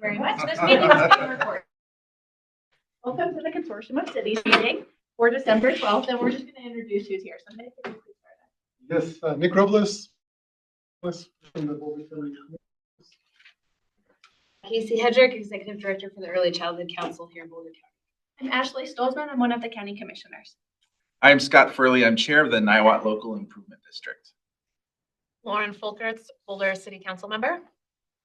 very much. This meeting is being recorded. Welcome to the Consortium of Cities meeting for December 12th, and we're just going to introduce who's here. Somebody can please start. Yes, Nick Robles from the Boulder County. Kaycee Headrick, Executive Director for the Early Childhood Council here in Boulder County. I'm Ashley Stolzmann. I'm one of the county commissioners. I'm Scott Furley. I'm chair of the Niwot Local Improvement District. Lauren Folkerts, Boulder City Council member.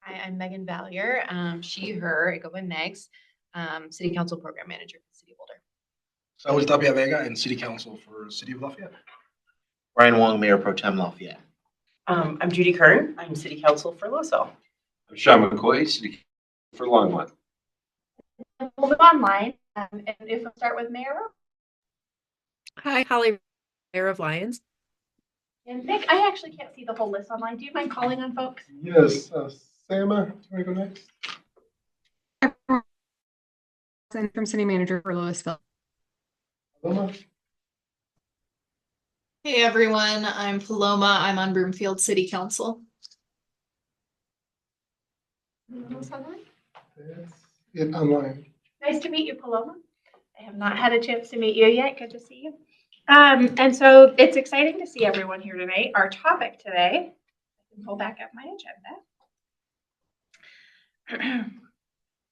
Hi, I'm Megan Valier, she, her, I go by Megs, City Council Program Manager for the City of Boulder. So I was Tapia Vega in City Council for City of Lafayette. Ryan Wong, Mayor Pro Tem Lafayette. I'm Judy Kern. I'm City Council for Loso. I'm Sean McCoy, City Council for Longmont. We'll move online, and if we'll start with Mayor. Hi, Holly, Mayor of Lyons. And Nick, I actually can't see the whole list online. Do you mind calling on folks? Yes, Sama, do you want to go next? I'm from City Manager for Louisville. Paloma? Hey everyone, I'm Paloma. I'm on Broomfield City Council. Anyone else online? Yes, it online. Nice to meet you, Paloma. I have not had a chance to meet you yet. Good to see you. And so it's exciting to see everyone here tonight. Our topic today, I can pull back up my agenda,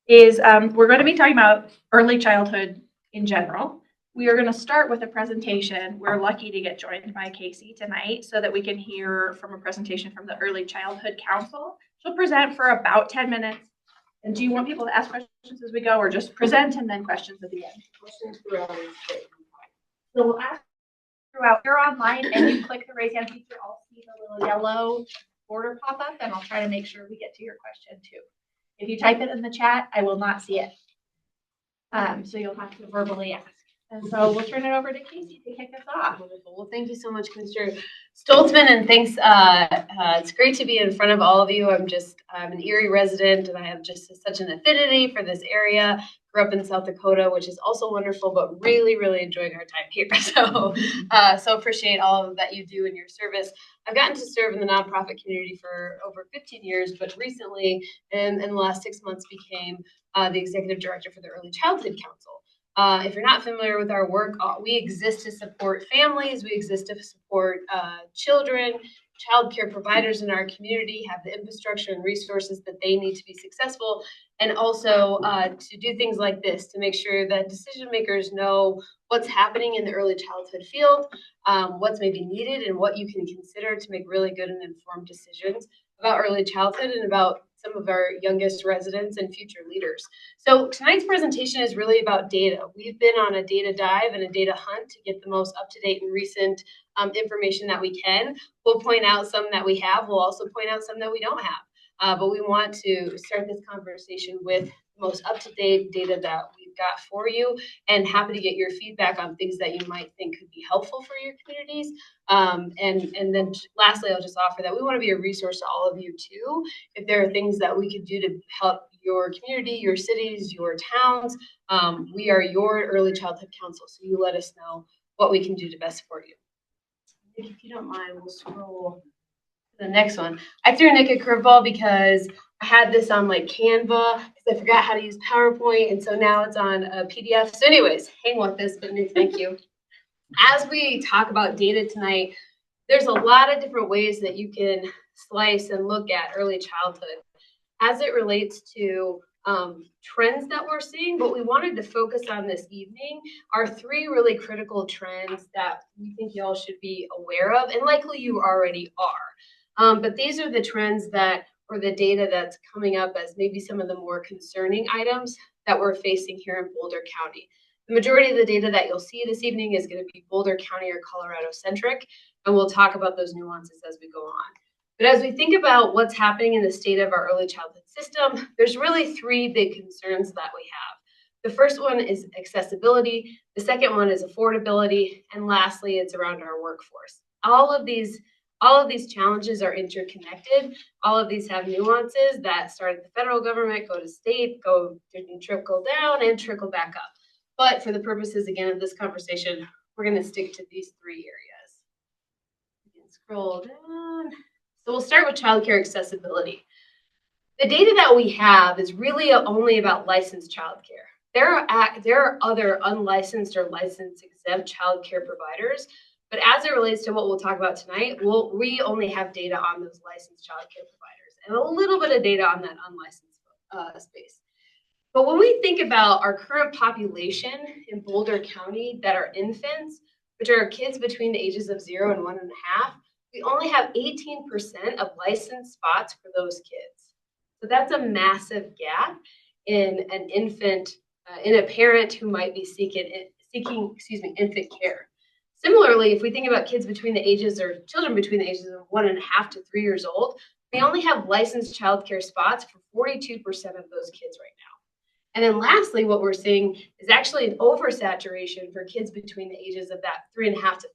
is we're going to be talking about early childhood in general. We are going to start with a presentation. We're lucky to get joined by Kaycee tonight so that we can hear from a presentation from the Early Childhood Council. She'll present for about 10 minutes. And do you want people to ask questions as we go, or just present and then questions at the end? Questions throughout. So we'll ask throughout. You're online and you click the raise hand feature, I'll see the little yellow border pop up, and I'll try to make sure we get to your question too. If you type it in the chat, I will not see it. So you'll have to verbally ask. And so we'll turn it over to Kaycee to kick us off. Wonderful. Well, thank you so much, Commissioner Stolzmann, and thanks. It's great to be in front of all of you. I'm an Erie resident, and I have just such an affinity for this area. Grew up in South Dakota, which is also wonderful, but really, really enjoying our time here. So appreciate all that you do in your service. I've gotten to serve in the nonprofit community for over 15 years, but recently, in the last 6 months, became the executive director for the Early Childhood Council. If you're not familiar with our work, we exist to support families. We exist to support children. Childcare providers in our community have the infrastructure and resources that they need to be successful, and also to do things like this to make sure that decision makers know what's happening in the early childhood field, what's maybe needed, and what you can consider to make really good and informed decisions about early childhood and about some of our youngest residents and future leaders. So tonight's presentation is really about data. We've been on a data dive and a data hunt to get the most up-to-date and recent information that we can. We'll point out some that we have. We'll also point out some that we don't have. But we want to start this conversation with the most up-to-date data that we've got for you, and happy to get your feedback on things that you might think could be helpful for your communities. And then lastly, I'll just offer that we want to be a resource to all of you too. If there are things that we could do to help your community, your cities, your towns, we are your early childhood council. So you let us know what we can do to best support you. If you don't mind, we'll scroll to the next one. I threw Nick a curveball because I had this on like Canva because I forgot how to use PowerPoint, and so now it's on a PDF. So anyways, hang with this, but Nick, thank you. As we talk about data tonight, there's a lot of different ways that you can slice and look at early childhood as it relates to trends that we're seeing. What we wanted to focus on this evening are 3 really critical trends that we think y'all should be aware of, and likely you already are. But these are the trends or the data that's coming up as maybe some of the more concerning items that we're facing here in Boulder County. The majority of the data that you'll see this evening is going to be Boulder County or Colorado centric, and we'll talk about those nuances as we go on. But as we think about what's happening in the state of our early childhood system, there's really 3 big concerns that we have. The first one is accessibility, the second one is affordability, and lastly, it's around our workforce. All of these challenges are interconnected. All of these have nuances that start at the federal government, go to state, trickle down, and trickle back up. But for the purposes, again, of this conversation, we're going to stick to these 3 areas. You can scroll down. So we'll start with childcare accessibility. The data that we have is really only about licensed childcare. There are other unlicensed or license exempt childcare providers, but as it relates to what we'll talk about tonight, we only have data on those licensed childcare providers and a little bit of data on that unlicensed space. But when we think about our current population in Boulder County that are infants, which are kids between the ages of 0 and 1.5, we only have 18% of licensed spots for those kids. So that's a massive gap in an infant, in a parent who might be seeking infant care. Similarly, if we think about kids between the ages or children between the ages of 1.5 to 3 years old, we only have licensed childcare spots for 42% of those kids right now. And then lastly, what we're seeing is actually an oversaturation for kids between the ages of that 3.5 to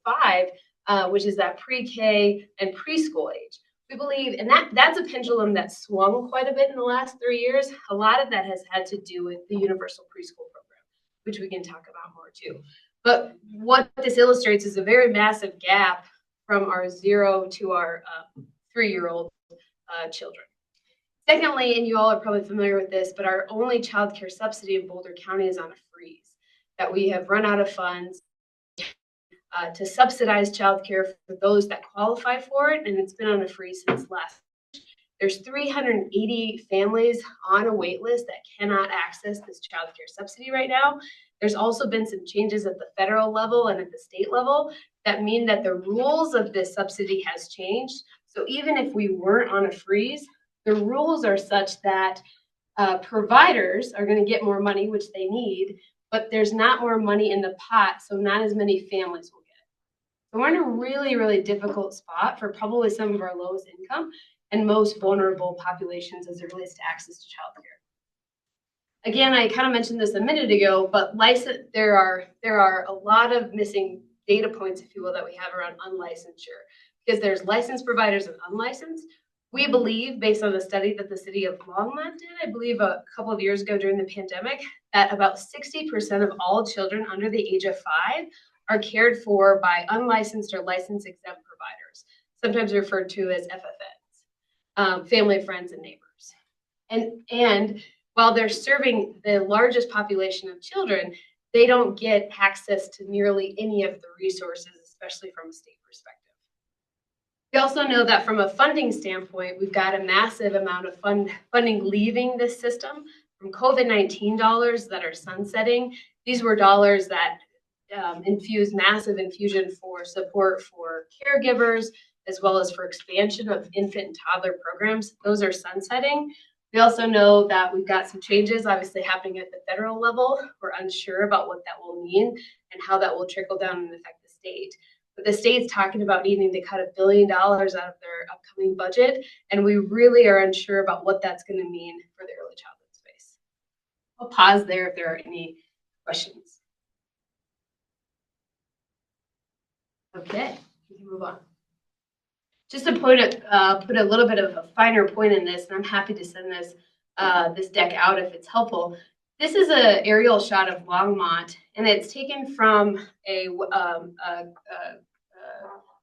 5, which is that pre-K and preschool age. We believe, and that's a pendulum that's swung quite a bit in the last 3 years. A lot of that has had to do with the universal preschool program, which we can talk about more too. But what this illustrates is a very massive gap from our 0 to our 3-year-old children. Secondly, and you all are probably familiar with this, but our only child care subsidy in Boulder County is on a freeze, that we have run out of funds to subsidize child care for those that qualify for it, and it's been on a freeze since last March. There's 380 families on a wait list that cannot access this child care subsidy right now. There's also been some changes at the federal level and at the state level that mean that the rules of this subsidy has changed. So even if we weren't on a freeze, the rules are such that providers are going to get more money, which they need, but there's not more money in the pot, so not as many families will get it. So we're in a really, really difficult spot for probably some of our lowest income and most vulnerable populations as it relates to access to childcare. Again, I kind of mentioned this a minute ago, but there are a lot of missing data points, if you will, that we have around unlicensure, because there's licensed providers and unlicensed. We believe, based on a study that the city of Longmont did, I believe a couple of years ago during the pandemic, that about 60% of all children under the age of 5 are cared for by unlicensed or license exempt providers, sometimes referred to as FFNs, family, friends, and neighbors. And while they're serving the largest population of children, they don't get access to nearly any of the resources, especially from a state perspective. We also know that from a funding standpoint, we've got a massive amount of funding leaving this system from COVID-19 dollars that are sunsetting. These were dollars that infused massive infusion for support for caregivers, as well as for expansion of infant and toddler programs. Those are sunsetting. We also know that we've got some changes obviously happening at the federal level. We're unsure about what that will mean and how that will trickle down and affect the state. But the state's talking about needing to cut $1 billion out of their upcoming budget, and we really are unsure about what that's going to mean for the early childhood space. I'll pause there if there are any questions. Okay, we can move on. Just to put a little bit of a finer point in this, and I'm happy to send this this deck out if it's helpful. This is an aerial shot of Longmont, and it's taken from a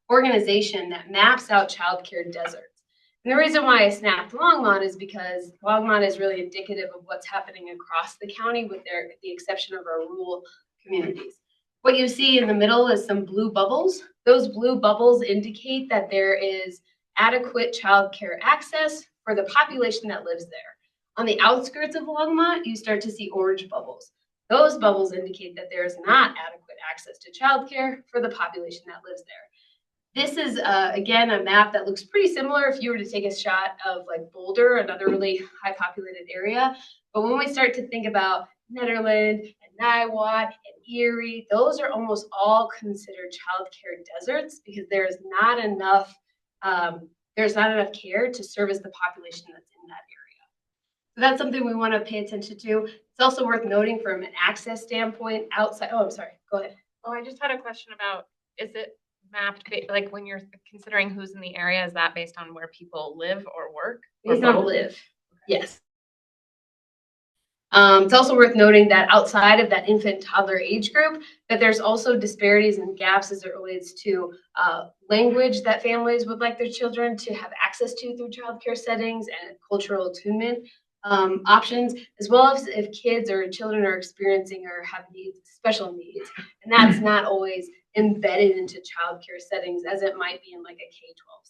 organization that maps out childcare deserts. And the reason why I snapped Longmont is because Longmont is really indicative of what's happening across the county, with the exception of our rural communities. What you see in the middle is some blue bubbles. Those blue bubbles indicate that there is adequate childcare access for the population that lives there. On the outskirts of Longmont, you start to see orange bubbles. Those bubbles indicate that there is not adequate access to childcare for the population that lives there. This is, again, a map that looks pretty similar if you were to take a shot of like Boulder, another really high populated area. But when we start to think about Nederland and Niwot and Erie, those are almost all considered childcare deserts because there's not enough care to service the population that's in that area. So that's something we want to pay attention to. It's also worth noting from an access standpoint outside. Oh, I'm sorry. Go ahead. Oh, I just had a question about, is it mapped, like when you're considering who's in the area, is that based on where people live or work? Based on live, yes. It's also worth noting that outside of that infant toddler age group, that there's also disparities and gaps as it relates to language that families would like their children to have access to through childcare settings and cultural attunement options, as well as if kids or children are experiencing or have needs, special needs. And that's not always embedded into childcare settings as it might be in like a K-12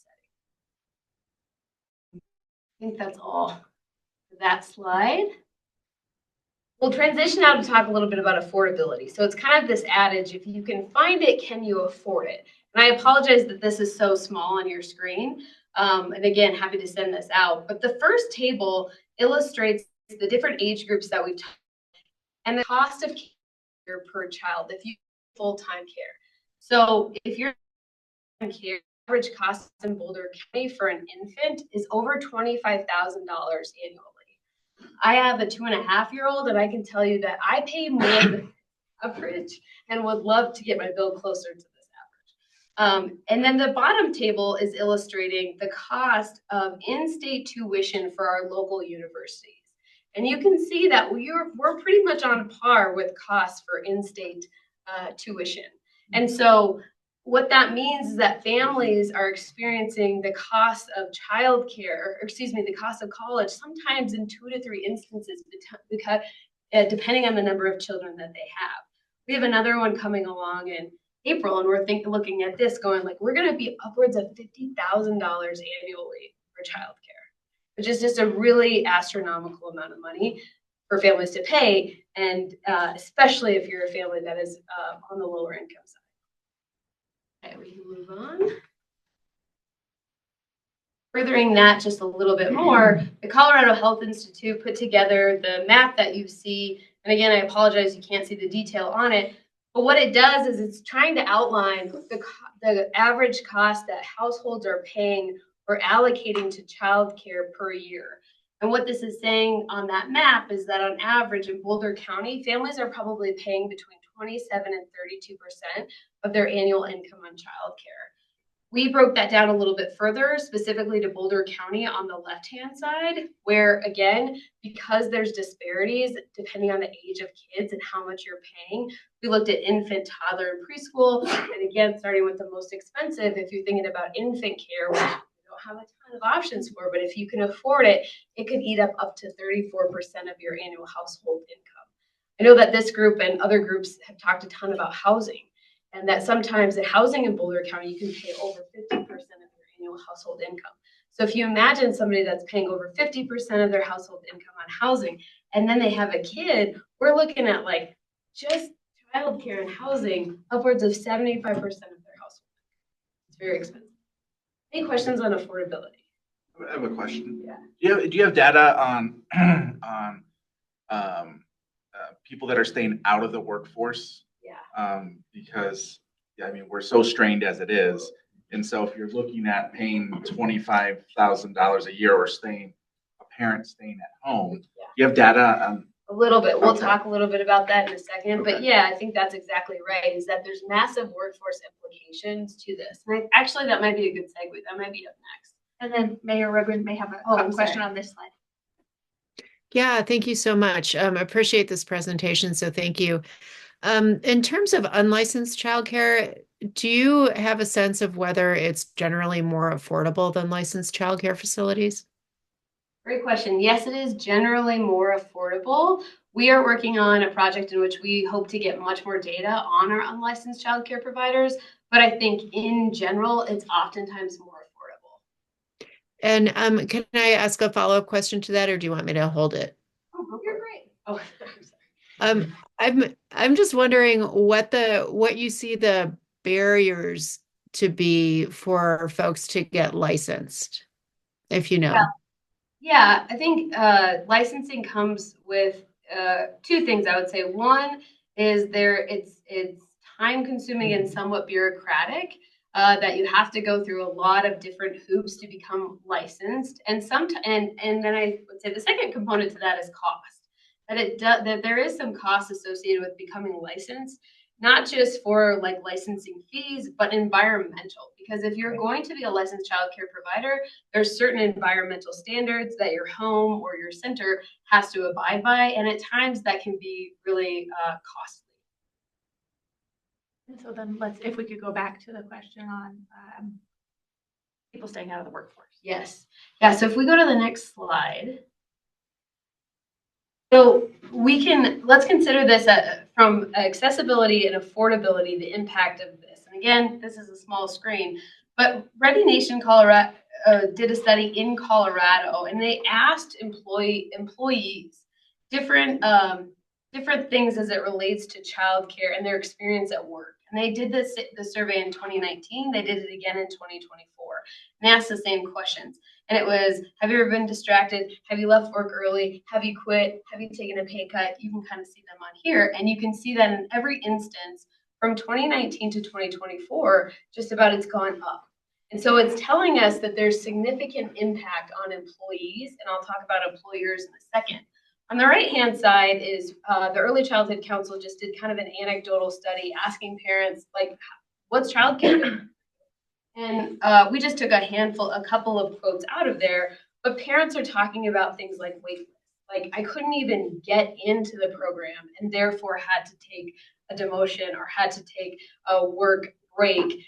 setting. I think that's all for that slide. We'll transition now to talk a little bit about affordability. So it's kind of this adage, if you can find it, can you afford it? And I apologize that this is so small on your screen. And again, happy to send this out. But the first table illustrates the different age groups that we've talked about and the cost of care per child if you have full-time care. So if you're in care, average cost in Boulder County for an infant is over $25,000 annually. I have a 2.5-year-old, and I can tell you that I pay more than average and would love to get my bill closer to this average. And then the bottom table is illustrating the cost of in-state tuition for our local universities. And you can see that we're pretty much on par with costs for in-state tuition. And so what that means is that families are experiencing the cost of the cost of college, sometimes in 2 to 3 instances, because depending on the number of children that they have. We have another one coming along in April, and we're looking at this going like, we're going to be upwards of $50,000 annually for childcare, which is just a really astronomical amount of money for families to pay, and especially if you're a family that is on the lower income side. Okay, we can move on. Furthering that just a little bit more, the Colorado Health Institute put together the map that you see. And again, I apologize, you can't see the detail on it. But what it does is it's trying to outline the average cost that households are paying or allocating to childcare per year. And what this is saying on that map is that on average in Boulder County, families are probably paying between 27 and 32% of their annual income on childcare. We broke that down a little bit further, specifically to Boulder County on the left-hand side, where again, because there's disparities depending on the age of kids and how much you're paying, we looked at infant, toddler, and preschool. And again, starting with the most expensive, if you're thinking about infant care, which we don't have a ton of options for, but if you can afford it, it could eat up to 34% of your annual household income. I know that this group and other groups have talked a ton about housing, and that sometimes the housing in Boulder County, you can pay over 50% of your annual household income. So if you imagine somebody that's paying over 50% of their household income on housing, and then they have a kid, we're looking at like just childcare and housing upwards of 75% of their household. It's very expensive. Any questions on affordability? I have a question. Yeah. Do you have data on people that are staying out of the workforce? Yeah. Because I mean, we're so strained as it is. And so if you're looking at paying $25,000 a year or a parent staying at home, you have data on? A little bit. We'll Okay. talk a little bit about that in a second. Okay. But yeah, I think that's exactly right, is that there's massive workforce implications to this. And actually, that might be a good segue. That might be up next. And then Mayor Rugland may have a I'm question sorry. on this slide. Yeah, thank you so much. Appreciate this presentation, so thank you. In terms of unlicensed childcare, do you have a sense of whether it's generally more affordable than licensed childcare facilities? Great question. Yes, it is generally more affordable. We are working on a project in which we hope to get much more data on our unlicensed childcare providers, but I think in general, it's oftentimes more affordable. And can I ask a follow-up question to that, or do you want me to hold it? Oh, you're great. Oh, I'm sorry. I'm just wondering what you see the barriers to be for folks to get licensed, if you know. Yeah, I think licensing comes with 2 things, I would say. One is it's time consuming and somewhat bureaucratic, that you have to go through a lot of different hoops to become licensed. And then I would say the second component to that is cost. That there is some cost associated with becoming licensed. not just for like licensing fees, but environmental. Because if you're going to be a licensed childcare provider, there's certain environmental standards that your home or your center has to abide by, and at times that can be really costly. And so then if we could go back to the question on people staying out of the workforce. Yes. Yeah. So if we go to the next slide. So let's consider this from accessibility and affordability, the impact of this. And again, this is a small screen, but Ready Nation Colorado did a study in Colorado, and they asked employees different things as it relates to childcare and their experience at work. And they did the survey in 2019. They did it again in 2024. And they asked the same questions. And it was, have you ever been distracted? Have you left work early? Have you quit? Have you taken a pay cut? You can kind of see them on here. And you can see that in every instance from 2019 to 2024, just about it's gone up. And so it's telling us that there's significant impact on employees. And I'll talk about employers in a second. On the right-hand side is the Early Childhood Council just did kind of an anecdotal study asking parents, like, what's childcare? And we just took a couple of quotes out of there, but parents are talking about things like wait lists. Like, I couldn't even get into the program and therefore had to take a demotion or had to take a work break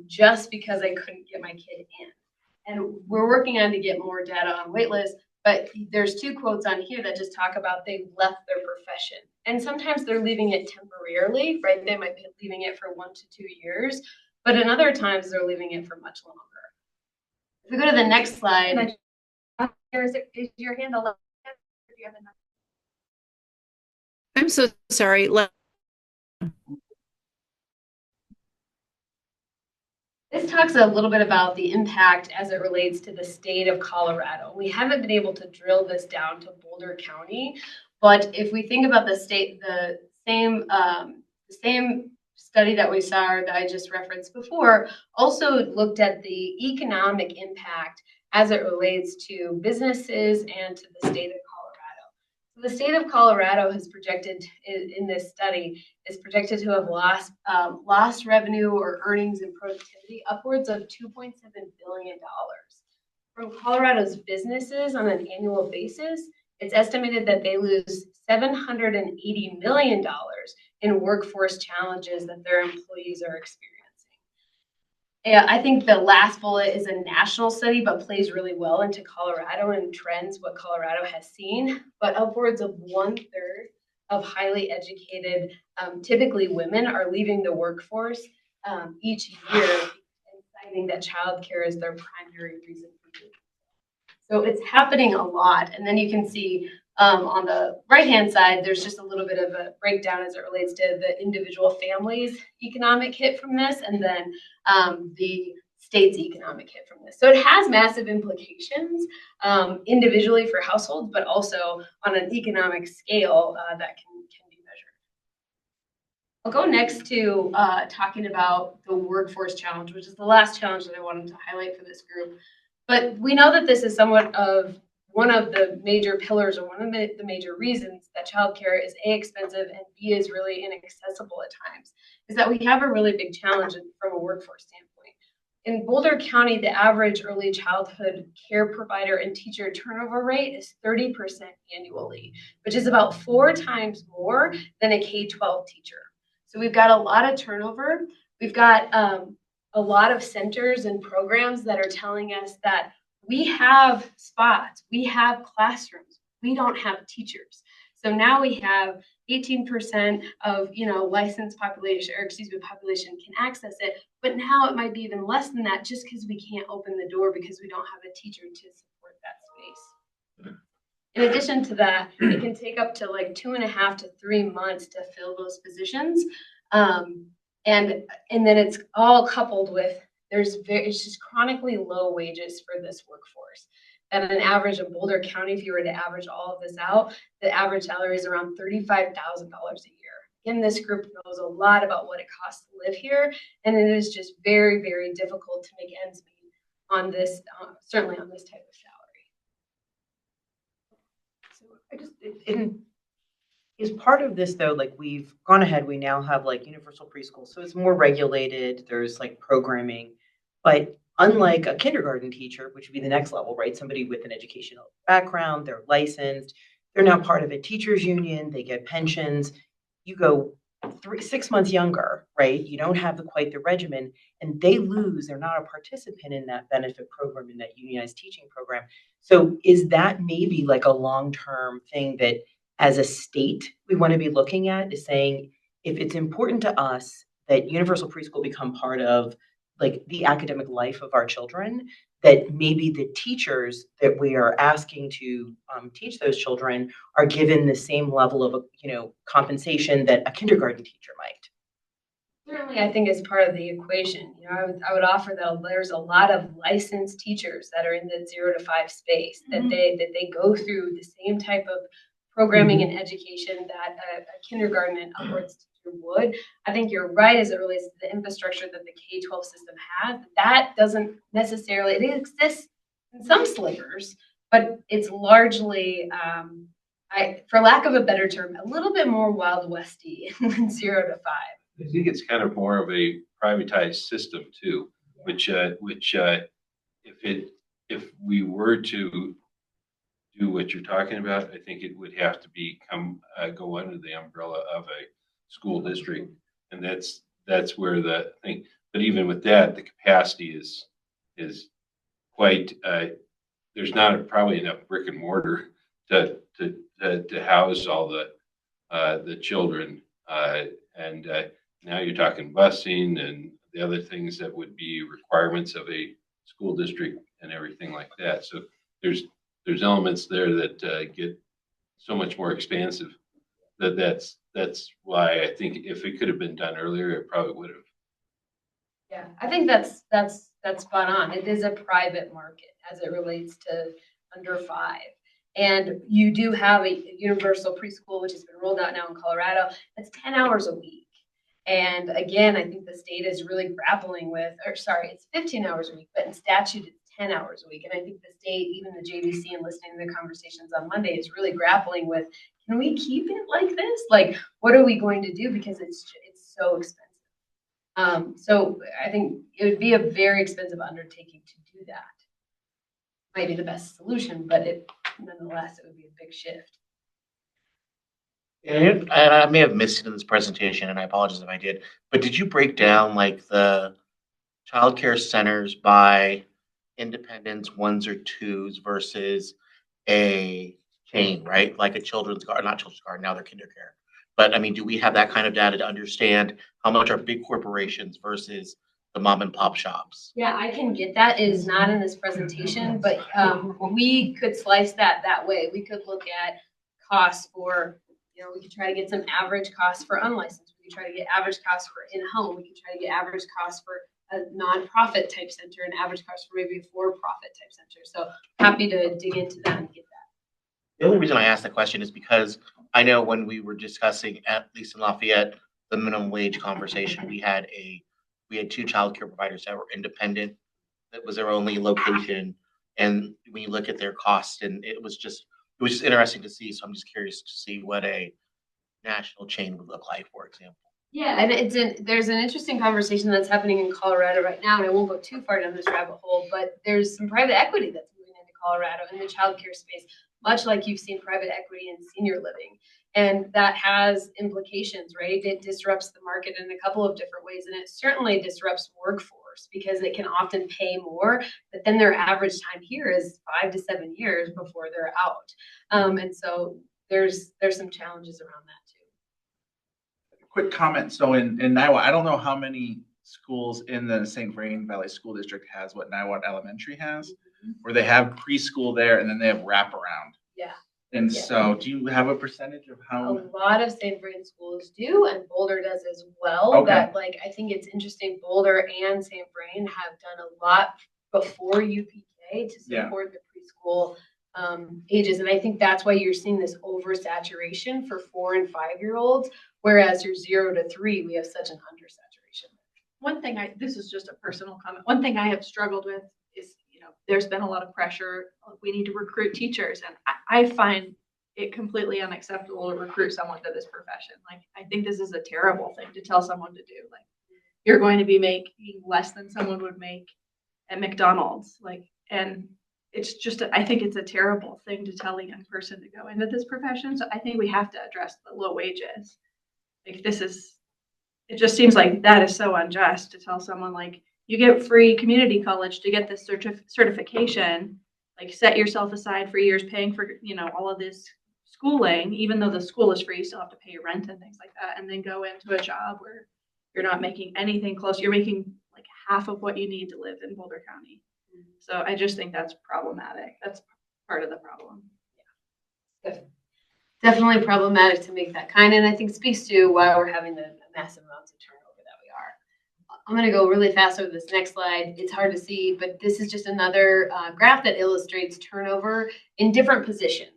just because I couldn't get my kid in. And we're working on to get more data on wait lists, but there's two quotes on here that just talk about they've left their profession. And sometimes they're leaving it temporarily, right? They might be leaving it for 1 to 2 years. But in other times, they're leaving it for much longer. If we go to the next slide. Is your hand up? I'm so sorry. This talks a little bit about the impact as it relates to the state of Colorado. We haven't been able to drill this down to Boulder County, but if we think about the state, the same study that we saw or that I just referenced before also looked at the economic impact as it relates to businesses and to the state of Colorado. So the state of Colorado has projected in this study is projected to have lost revenue or earnings and productivity upwards of $2.7 billion. From Colorado's businesses on an annual basis, it's estimated that they lose $780 million in workforce challenges that their employees are experiencing. Yeah, I think the last bullet is a national study, but plays really well into Colorado and trends what Colorado has seen. But upwards of 1/3 of highly educated, typically women, are leaving the workforce each year, and citing that childcare is their primary reason for doing so. So it's happening a lot. And then you can see on the right-hand side, there's just a little bit of a breakdown as it relates to the individual families' economic hit from this, and then the state's economic hit from this. So it has massive implications individually for households, but also on an economic scale that can be measured. I'll go next to talking about the workforce challenge, which is the last challenge that I wanted to highlight for this group. But we know that this is somewhat of one of the major pillars or one of the major reasons that childcare is A, expensive, and B, is really inaccessible at times, is that we have a really big challenge from a workforce standpoint. In Boulder County, the average early childhood care provider and teacher turnover rate is 30% annually, which is about 4 times more than a K-12 teacher. So we've got a lot of turnover. We've got a lot of centers and programs that are telling us that we have spots, we have classrooms, we don't have teachers. So now we have 18% of licensed population, population can access it, but now it might be even less than that just because we can't open the door because we don't have a teacher to support that space. In addition to that, it can take up to like 2.5 to 3 months to fill those positions. And then it's all coupled with it's just chronically low wages for this workforce. At an average of Boulder County, if you were to average all of this out, the average salary is around $35,000 a year. Again, this group knows a lot about what it costs to live here, and it is just very, very difficult to make ends meet on this, certainly on this type of salary. So Is part of this though, like we've gone ahead, we now have like universal preschool, so it's more regulated, there's like programming. But unlike a kindergarten teacher, which would be the next level, right? Somebody with an educational background, they're licensed, they're now part of a teachers union, they get pensions. You go 6 months younger, right? You don't have quite the regimen, and they lose, they're not a participant in that benefit program, in that unionized teaching program. So is that maybe like a long-term thing that as a state we want to be looking at, is saying if it's important to us that universal preschool become part of like the academic life of our children, that maybe the teachers that we are asking to teach those children are given the same level of compensation that a kindergarten teacher might. Certainly, I think as part of the equation, I would offer that there's a lot of licensed teachers that are in the 0 to 5 space, that they go through the same type of programming and education that a kindergarten and upwards teacher would. I think you're right as it relates to the infrastructure that the K-12 system has. That doesn't necessarily, it exists in some slivers, but it's largely, for lack of a better term, a little bit more Wild Westy than 0 to 5. I think it's kind of more of a privatized system too, which if we were to do what you're talking about, I think it would have to go under the umbrella of a school district, and that's where the thing. But even with that, the capacity is quite. There's not probably enough brick and mortar to house all the children, and now you're talking busing and the other things that would be requirements of a school district and everything like that. So there's elements there that get so much more expansive. That's why I think if it could have been done earlier, it probably would have. Yeah, I think that's spot on. It is a private market as it relates to under 5. And you do have a universal preschool, which has been rolled out now in Colorado. That's 10 hours a week. And again, I think the state is really grappling with, it's 15 hours a week, but in statute it's 10 hours a week. And I think the state, even the JVC, and listening to the conversations on Monday, is really grappling with, can we keep it like this? Like, what are we going to do? Because it's so expensive. So I think it would be a very expensive undertaking to do that. Might be the best solution, but nonetheless, it would be a big shift. And I may have missed it in this presentation, and I apologize if I did, but did you break down like the childcare centers by independents, ones or twos versus a chain, right? Like a children's garden, not children's garden, now they're kinder care. But I mean, do we have that kind of data to understand how much are big corporations versus the mom and pop shops? Yeah, I can get that. It is not in this presentation, but we could slice that way. We could look at costs for, we could try to get some average costs for unlicensed. We could try to get average costs for in-home. We could try to get average costs for a nonprofit type center and average costs for maybe a for-profit type center. So happy to dig into that and get that. The only reason I asked that question is because I know when we were discussing, at least in Lafayette, the minimum wage conversation, we had 2 childcare providers that were independent. That was their only location. And when you look at their costs, and it was just interesting to see. So I'm just curious to see what a national chain would look like, for example. Yeah, and there's an interesting conversation that's happening in Colorado right now, and I won't go too far down this rabbit hole, but there's some private equity that's moving into Colorado in the childcare space, much like you've seen private equity in senior living. And that has implications, right? It disrupts the market in a couple of different ways, and it certainly disrupts workforce because it can often pay more, but then their average time here is 5 to 7 years before they're out. And so there's some challenges around that too. Quick comment. So in Niwot, I don't know how many schools in the St. Vrain Valley School District has what Niwot Elementary has, where they have preschool there and then they have wraparound. Yeah. And so do you have a percentage of how? A lot of St. Vrain schools do, and Boulder does as well. Okay. That I think it's interesting, Boulder and St. Vrain have done a lot before UPK to support the preschool ages. And I think that's why you're seeing this oversaturation for 4 and 5-year-olds, whereas your 0 to 3, we have such an undersaturation. One thing this is just a personal comment. One thing I have struggled with is, there's been a lot of pressure. We need to recruit teachers. And I find it completely unacceptable to recruit someone to this profession. Like, I think this is a terrible thing to tell someone to do. Like, you're going to be making less than someone would make at McDonald's. Like, and it's just, I think it's a terrible thing to tell a young person to go into this profession. So I think we have to address the low wages. Like, it just seems like that is so unjust to tell someone, like, you get free community college to get this certification, like, set yourself aside for years paying for, all of this schooling, even though the school is free, you still have to pay your rent and things like that, and then go into a job where you're not making anything close. You're making like half of what you need to live in Boulder County. So I just think that's problematic. That's part of the problem. Definitely problematic to make that kind, and I think speaks to why we're having the massive amounts of turnover that we are. I'm going to go really fast over this next slide. It's hard to see, but this is just another graph that illustrates turnover in different positions.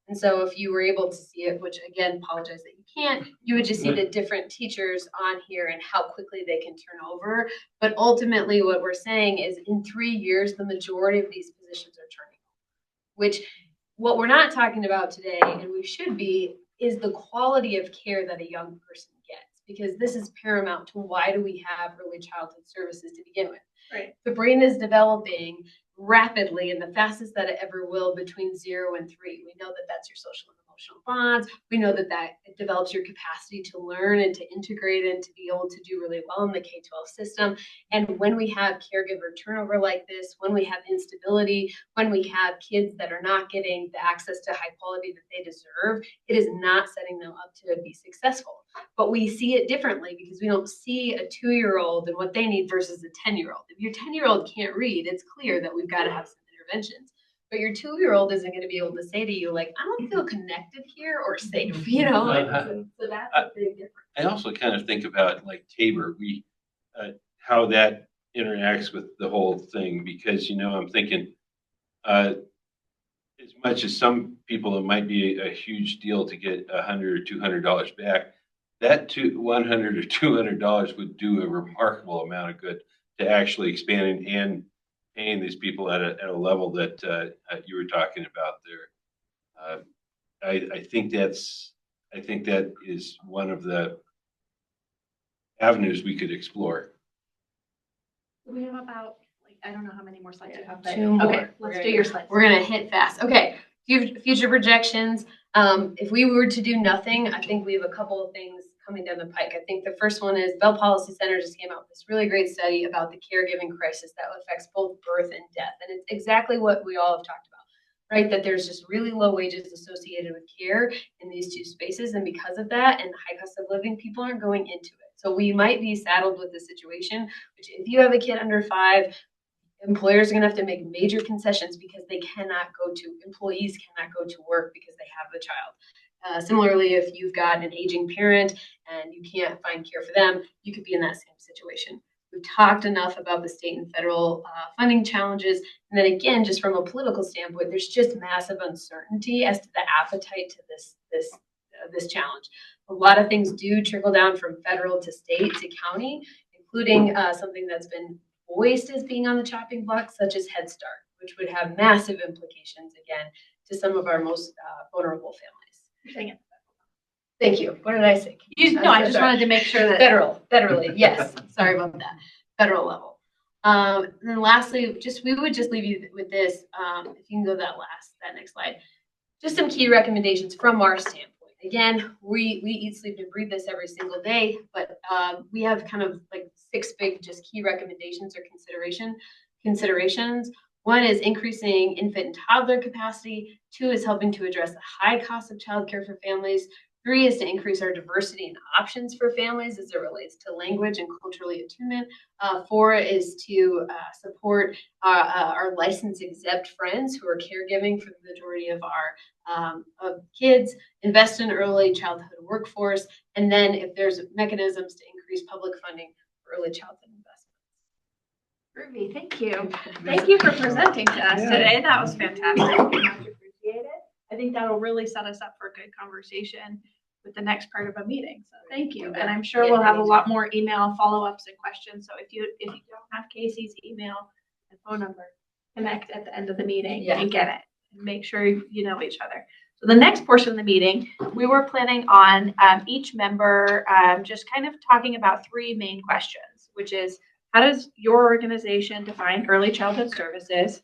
And so if you were able to see it, which again, apologize that you can't, you would just see the different teachers on here and how quickly they can turn over. But ultimately what we're saying is in 3 years, the majority of these positions are turning over, which what we're not talking about today, and we should be, is the quality of care that a young person gets, because this is paramount to why do we have early childhood services to begin with. Right. The brain is developing rapidly and the fastest that it ever will between 0 and 3. We know that that's your social and emotional bonds. We know that it develops your capacity to learn and to integrate and to be able to do really well in the K-12 system. And when we have caregiver turnover like this, when we have instability, when we have kids that are not getting the access to high quality that they deserve, it is not setting them up to be successful. But we see it differently because we don't see a 2-year-old and what they need versus a 10-year-old. If your 10-year-old can't read, it's clear that we've got to have some interventions. But your 2-year-old isn't going to be able to say to you, like, I don't feel connected here or safe, so that's a big difference. I also kind of think about like Tabor, how that interacts with the whole thing, because, I'm thinking, as much as some people, it might be a huge deal to get $100 or $200 back. That $100 or $200 would do a remarkable amount of good to actually expanding and paying these people at a level that you were talking about there. I think that is one of the avenues we could explore. We have about, I don't know how many more slides you have. But 2 more. Okay, let's do your slides. We're going to hit fast. Okay, future projections. If we were to do nothing, I think we have a couple of things coming down the pike. I think the first one is Bell Policy Center just came out with this really great study about the caregiving crisis that affects both birth and death. And it's exactly what we all have talked about, right? That there's just really low wages associated with care in these two spaces. And because of that and the high cost of living, people aren't going into it. So we might be saddled with a situation, which if you have a kid under 5, employers are going to have to make major concessions because employees cannot go to work because they have the child. Similarly, if you've got an aging parent and you can't find care for them, you could be in that same situation. We've talked enough about the state and federal funding challenges. And then again, just from a political standpoint, there's just massive uncertainty as to the appetite to this challenge. A lot of things do trickle down from federal to state to county, including something that's been voiced as being on the chopping block, such as Head Start, which would have massive implications, again, to some of our most vulnerable families. Thank you. What did I say? I just wanted to make sure that Federally, yes. Sorry about that. Federal level. And then lastly, we would just leave you with this. If you can go that next slide. Just some key recommendations from our standpoint. Again, we eat, sleep, and breathe this every single day, but we have kind of like 6 big just key recommendations or considerations. 1 is increasing infant and toddler capacity. 2 is helping to address the high cost of childcare for families. 3 is to increase our diversity and options for families as it relates to language and culturally attunement. 4 is to support our license exempt friends who are caregiving for the majority of our of kids, invest in early childhood workforce, and then if there's mechanisms to increase public funding for early childhood investments. Ruby, thank you. Thank you for presenting to us today. That was fantastic. Much appreciated. I think that'll really set us up for a good conversation with the next part of a meeting. So thank you. And I'm sure we'll have a lot more email follow-ups and questions. So if you don't have Casey's email and phone number, connect at the end of the meeting and get it. And make sure you know each other. So the next portion of the meeting, we were planning on each member just kind of talking about three main questions, which is how does your organization define early childhood services?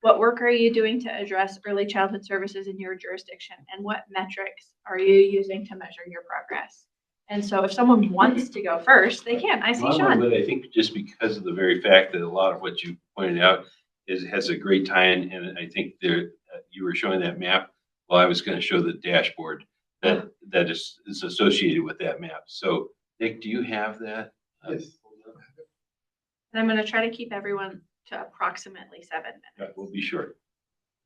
What work are you doing to address early childhood services in your jurisdiction? And what metrics are you using to measure your progress? And so if someone wants to go first, they can. I see Sean. But I think just because of the very fact that a lot of what you pointed out has a great tie-in, and I think there you were showing that map. Well, I was going to show the dashboard that is associated with that map. So, Nick, do you have that? Yes. And I'm going to try to keep everyone to approximately 7 minutes. We'll be short.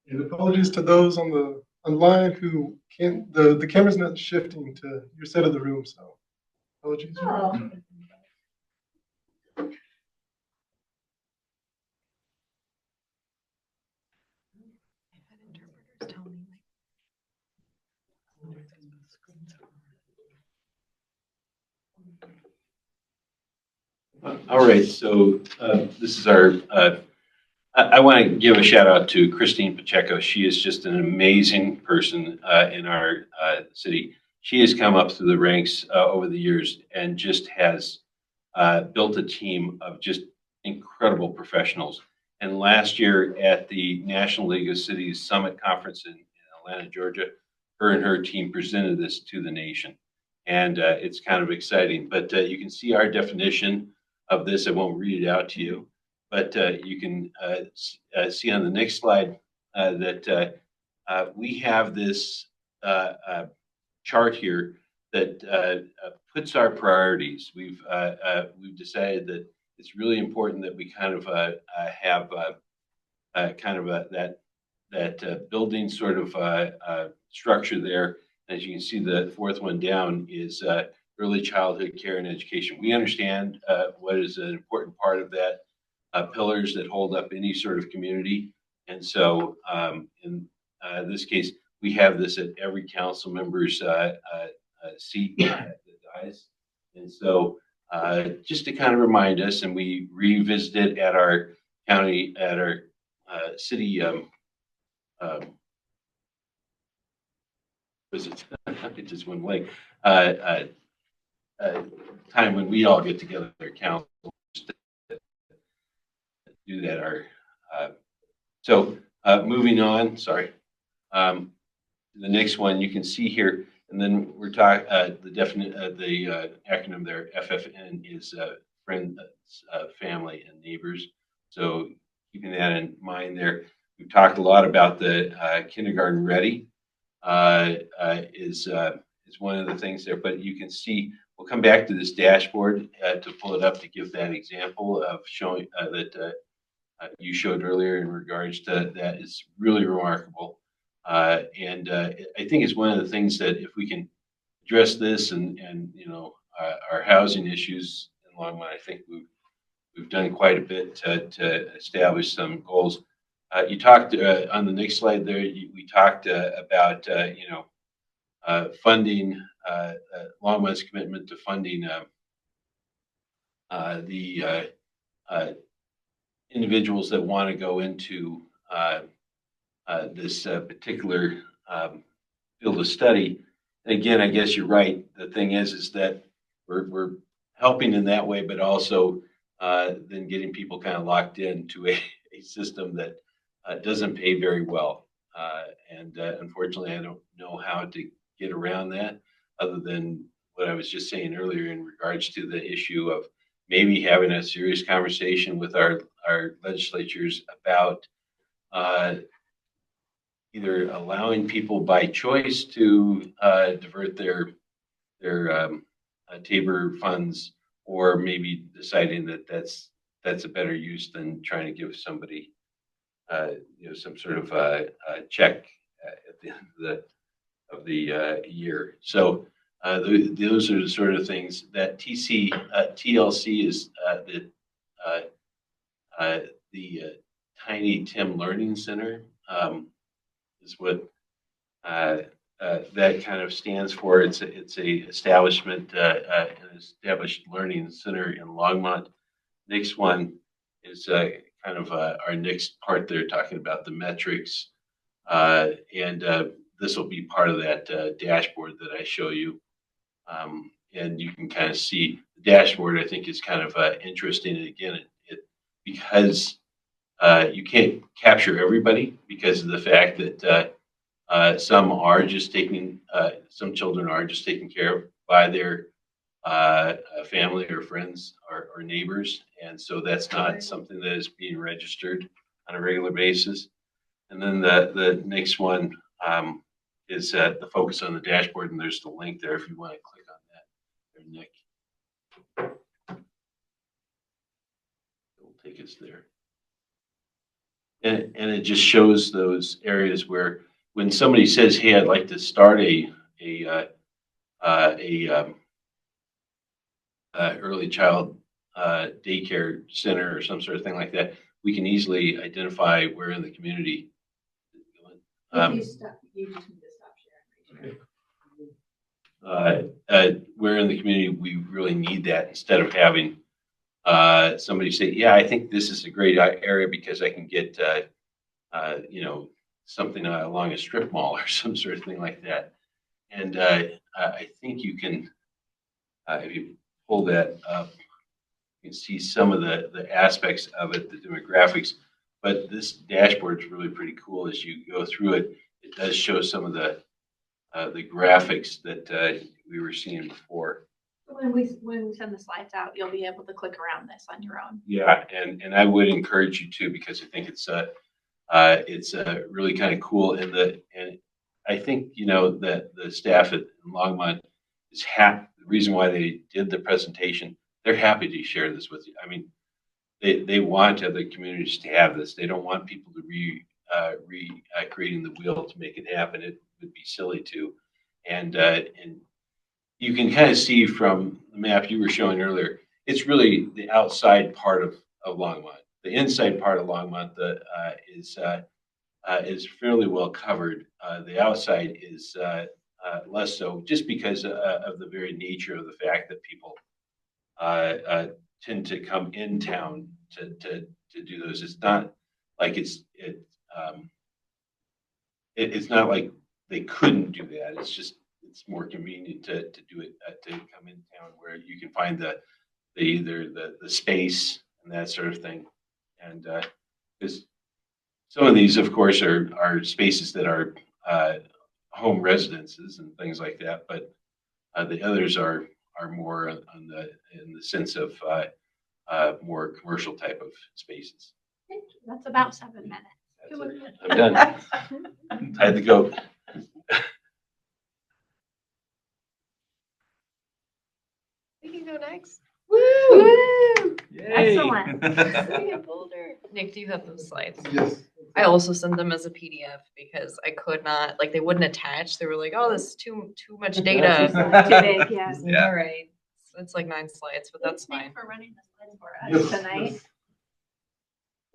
And apologies to those on the online who can't, the camera's not shifting to your side of the room, so apologies. Oh. All right, so this is our, I want to give a shout out to Christine Pacheco. She is just an amazing person in our city. She has come up through the ranks over the years and just has built a team of just incredible professionals. And last year at the National League of Cities Summit Conference in Atlanta, Georgia, her and her team presented this to the nation. And it's kind of exciting. But you can see our definition of this. I won't read it out to you. But you can see on the next slide that we have this chart here that puts our priorities. We've decided that it's really important that we kind of have kind of that building sort of structure there. As you can see, the fourth one down is early childhood care and education. We understand what is an important part of that. Pillars that hold up any sort of community. And so in this case, we have this at every council member's seat at the dais. And so just to kind of remind us, and we revisited at our county, at our city, was it, it just went blank, time when we all get together, our council, do that. So moving on, sorry. The next one you can see here, and then we're talking the acronym there, FFN, is friends, family, and neighbors. So keeping that in mind there, we've talked a lot about the kindergarten ready is one of the things there, but you can see. We'll come back to this dashboard to pull it up to give that example of showing that you showed earlier in regards to that is really remarkable. And I think it's one of the things that if we can address this and you know, our housing issues in Longmont, I think we've done quite a bit to establish some goals. You talked on the next slide there, we talked about, you know, funding, Longmont's commitment to funding the individuals that want to go into this particular field of study. And again, I guess you're right. The thing is that we're helping in that way, but also then getting people kind of locked into a system that doesn't pay very well. And unfortunately, I don't know how to get around that other than what I was just saying earlier in regards to the issue of maybe having a serious conversation with our legislatures about either allowing people by choice to divert their Tabor funds, or maybe deciding that that's a better use than trying to give somebody you know, some sort of check at the end of the year. So those are the sort of things that TLC is the Tiny Tim Learning Center is what that kind of stands for. It's a establishment, an established learning center in Longmont. Next one is kind of our next part there, talking about the metrics. And this will be part of that dashboard that I show you. And you can kind of see the dashboard, I think is kind of interesting. And again, because you can't capture everybody because of the fact that some children are just taken care of by their family or friends or neighbors. And so that's not something that is being registered on a regular basis. And then the next one is the focus on the dashboard, and there's the link there if you want to click on that there, Nick. It'll take us there. And it just shows those areas where when somebody says, hey, I'd like to start a early child daycare center or some sort of thing like that, we can easily identify where in the community. You just need to stop sharing. Where in the community we really need that, instead of having somebody say, yeah, I think this is a great area because I can get, something along a strip mall or some sort of thing like that. And I think you can, if you pull that up, you can see some of the aspects of it, the demographics. But this dashboard is really pretty cool. As you go through it, it does show some of the graphics that we were seeing before. When we send the slides out, you'll be able to click around this on your own. Yeah, and I would encourage you to, because I think it's really kind of cool. And I think that the staff at Longmont is happy. The reason why they did the presentation, they're happy to share this with you. I mean, they want other communities to have this. They don't want people to creating the wheel to make it happen. It would be silly to. And you can kind of see from the map you were showing earlier, it's really the outside part of Longmont. The inside part of Longmont is fairly well covered. The outside is less so, just because of the very nature of the fact that people tend to come in town to do those. It's not like it's not like they couldn't do that. It's just it's more convenient to do it to come in town where you can find the space and that sort of thing. And because some of these, of course, are spaces that are home residences and things like that, but the others are more in the sense of more commercial type of spaces. That's about 7 minutes. I'm done. I had to go. We can go next. Woo! Yay. Excellent. City of Boulder. Nick, do you have those slides? Yes. I also sent them as a PDF because I could not, they wouldn't attach. They were like, oh, this is too much data. Too big, yeah. All right. So it's like 9 slides, but that's fine. Thanks for running the slides for us tonight. Yes.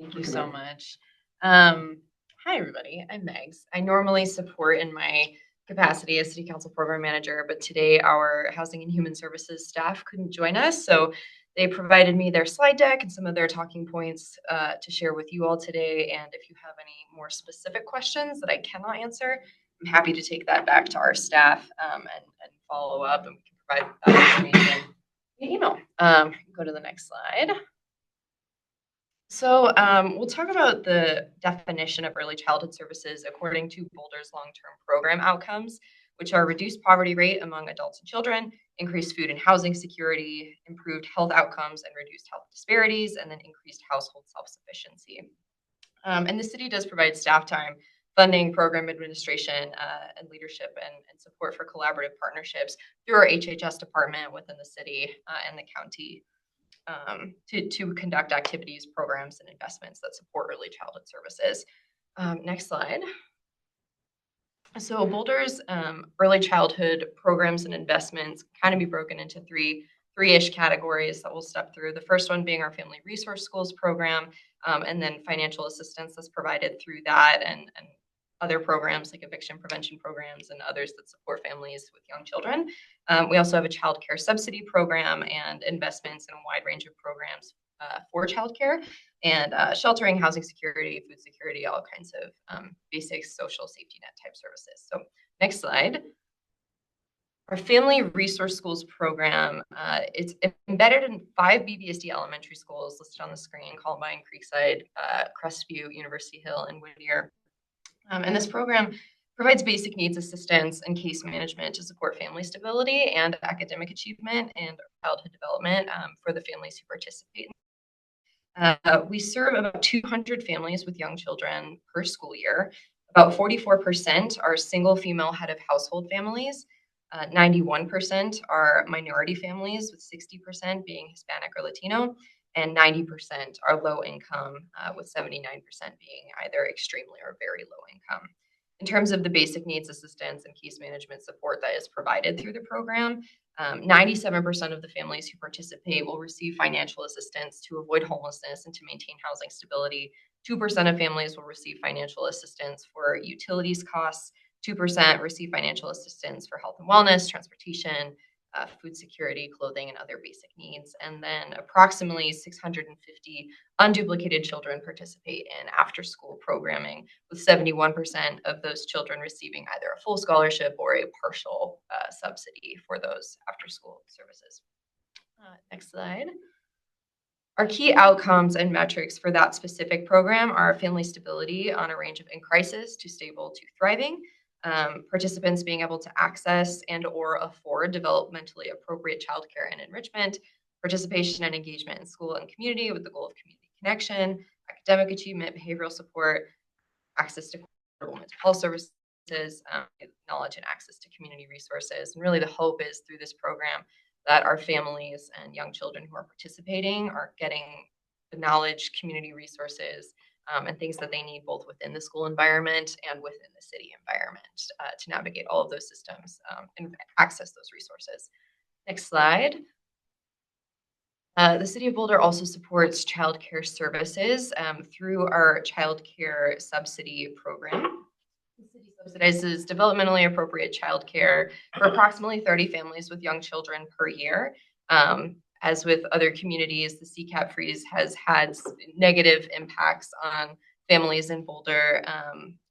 Thank you so much. Hi, everybody. I'm Megs. I normally support in my capacity as City Council Program Manager, but today our Housing and Human Services staff couldn't join us, so they provided me their slide deck and some of their talking points to share with you all today. And if you have any more specific questions that I cannot answer, I'm happy to take that back to our staff and follow up, and we can provide that information via email. Go to the next slide. So we'll talk about the definition of early childhood services according to Boulder's long-term program outcomes, which are reduced poverty rate among adults and children, increased food and housing security, improved health outcomes and reduced health disparities, and then increased household self-sufficiency. And the city does provide staff time, funding, program administration, and leadership and support for collaborative partnerships through our HHS department within the city and the county. To conduct activities, programs, and investments that support early childhood services. Next slide. So Boulder's early childhood programs and investments kind of be broken into three-ish categories that we'll step through. The first one being our Family Resource Schools program, and then financial assistance that's provided through that, and other programs like eviction prevention programs and others that support families with young children. We also have a child care subsidy program and investments in a wide range of programs for childcare and sheltering, housing security, food security, all kinds of basic social safety net type services. So next slide. Our Family Resource Schools program, it's embedded in 5 BBSD elementary schools listed on the screen: Columbine, Creekside, Crestview, University Hill, and Whittier. And this program provides basic needs assistance and case management to support family stability and academic achievement and childhood development for the families who participate. We serve about 200 families with young children per school year. About 44% are single female head of household families. 91% are minority families, with 60% being Hispanic or Latino, and 90% are low income, with 79% being either extremely or very low income. In terms of the basic needs assistance and case management support that is provided through the program, 97% of the families who participate will receive financial assistance to avoid homelessness and to maintain housing stability. 2% of families will receive financial assistance for utilities costs. 2% receive financial assistance for health and wellness, transportation, food security, clothing, and other basic needs. And then approximately 650 unduplicated children participate in after-school programming, with 71% of those children receiving either a full scholarship or a partial subsidy for those after-school services. Next slide. Our key outcomes and metrics for that specific program are family stability on a range of in crisis to stable to thriving, participants being able to access and or afford developmentally appropriate childcare and enrichment, participation and engagement in school and community with the goal of community connection, academic achievement, behavioral support, access to mental health services, knowledge and access to community resources. And really the hope is through this program that our families and young children who are participating are getting the knowledge, community resources, and things that they need both within the school environment and within the city environment to navigate all of those systems and access those resources. Next slide. The City of Boulder also supports childcare services through our childcare subsidy program. The city subsidizes developmentally appropriate childcare for approximately 30 families with young children per year. As with other communities, the CCAP freeze has had negative impacts on families in Boulder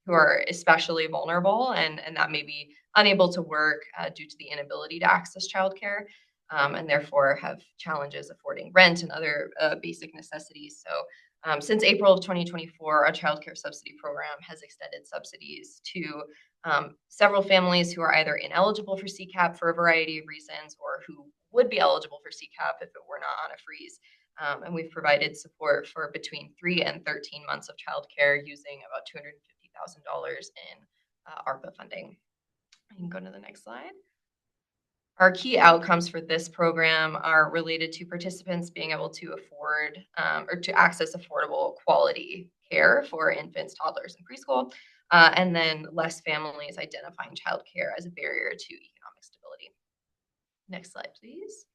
who are especially vulnerable and that may be unable to work due to the inability to access childcare and therefore have challenges affording rent and other basic necessities. So since April of 2024, our childcare subsidy program has extended subsidies to several families who are either ineligible for CCAP for a variety of reasons or who would be eligible for CCAP if it were not on a freeze. And we've provided support for between 3 and 13 months of childcare using about $250,000 in ARPA funding. You can go to the next slide. Our key outcomes for this program are related to participants being able to afford or to access affordable quality care for infants, toddlers, and preschool, and then less families identifying childcare as a barrier to economic stability. Next slide, please.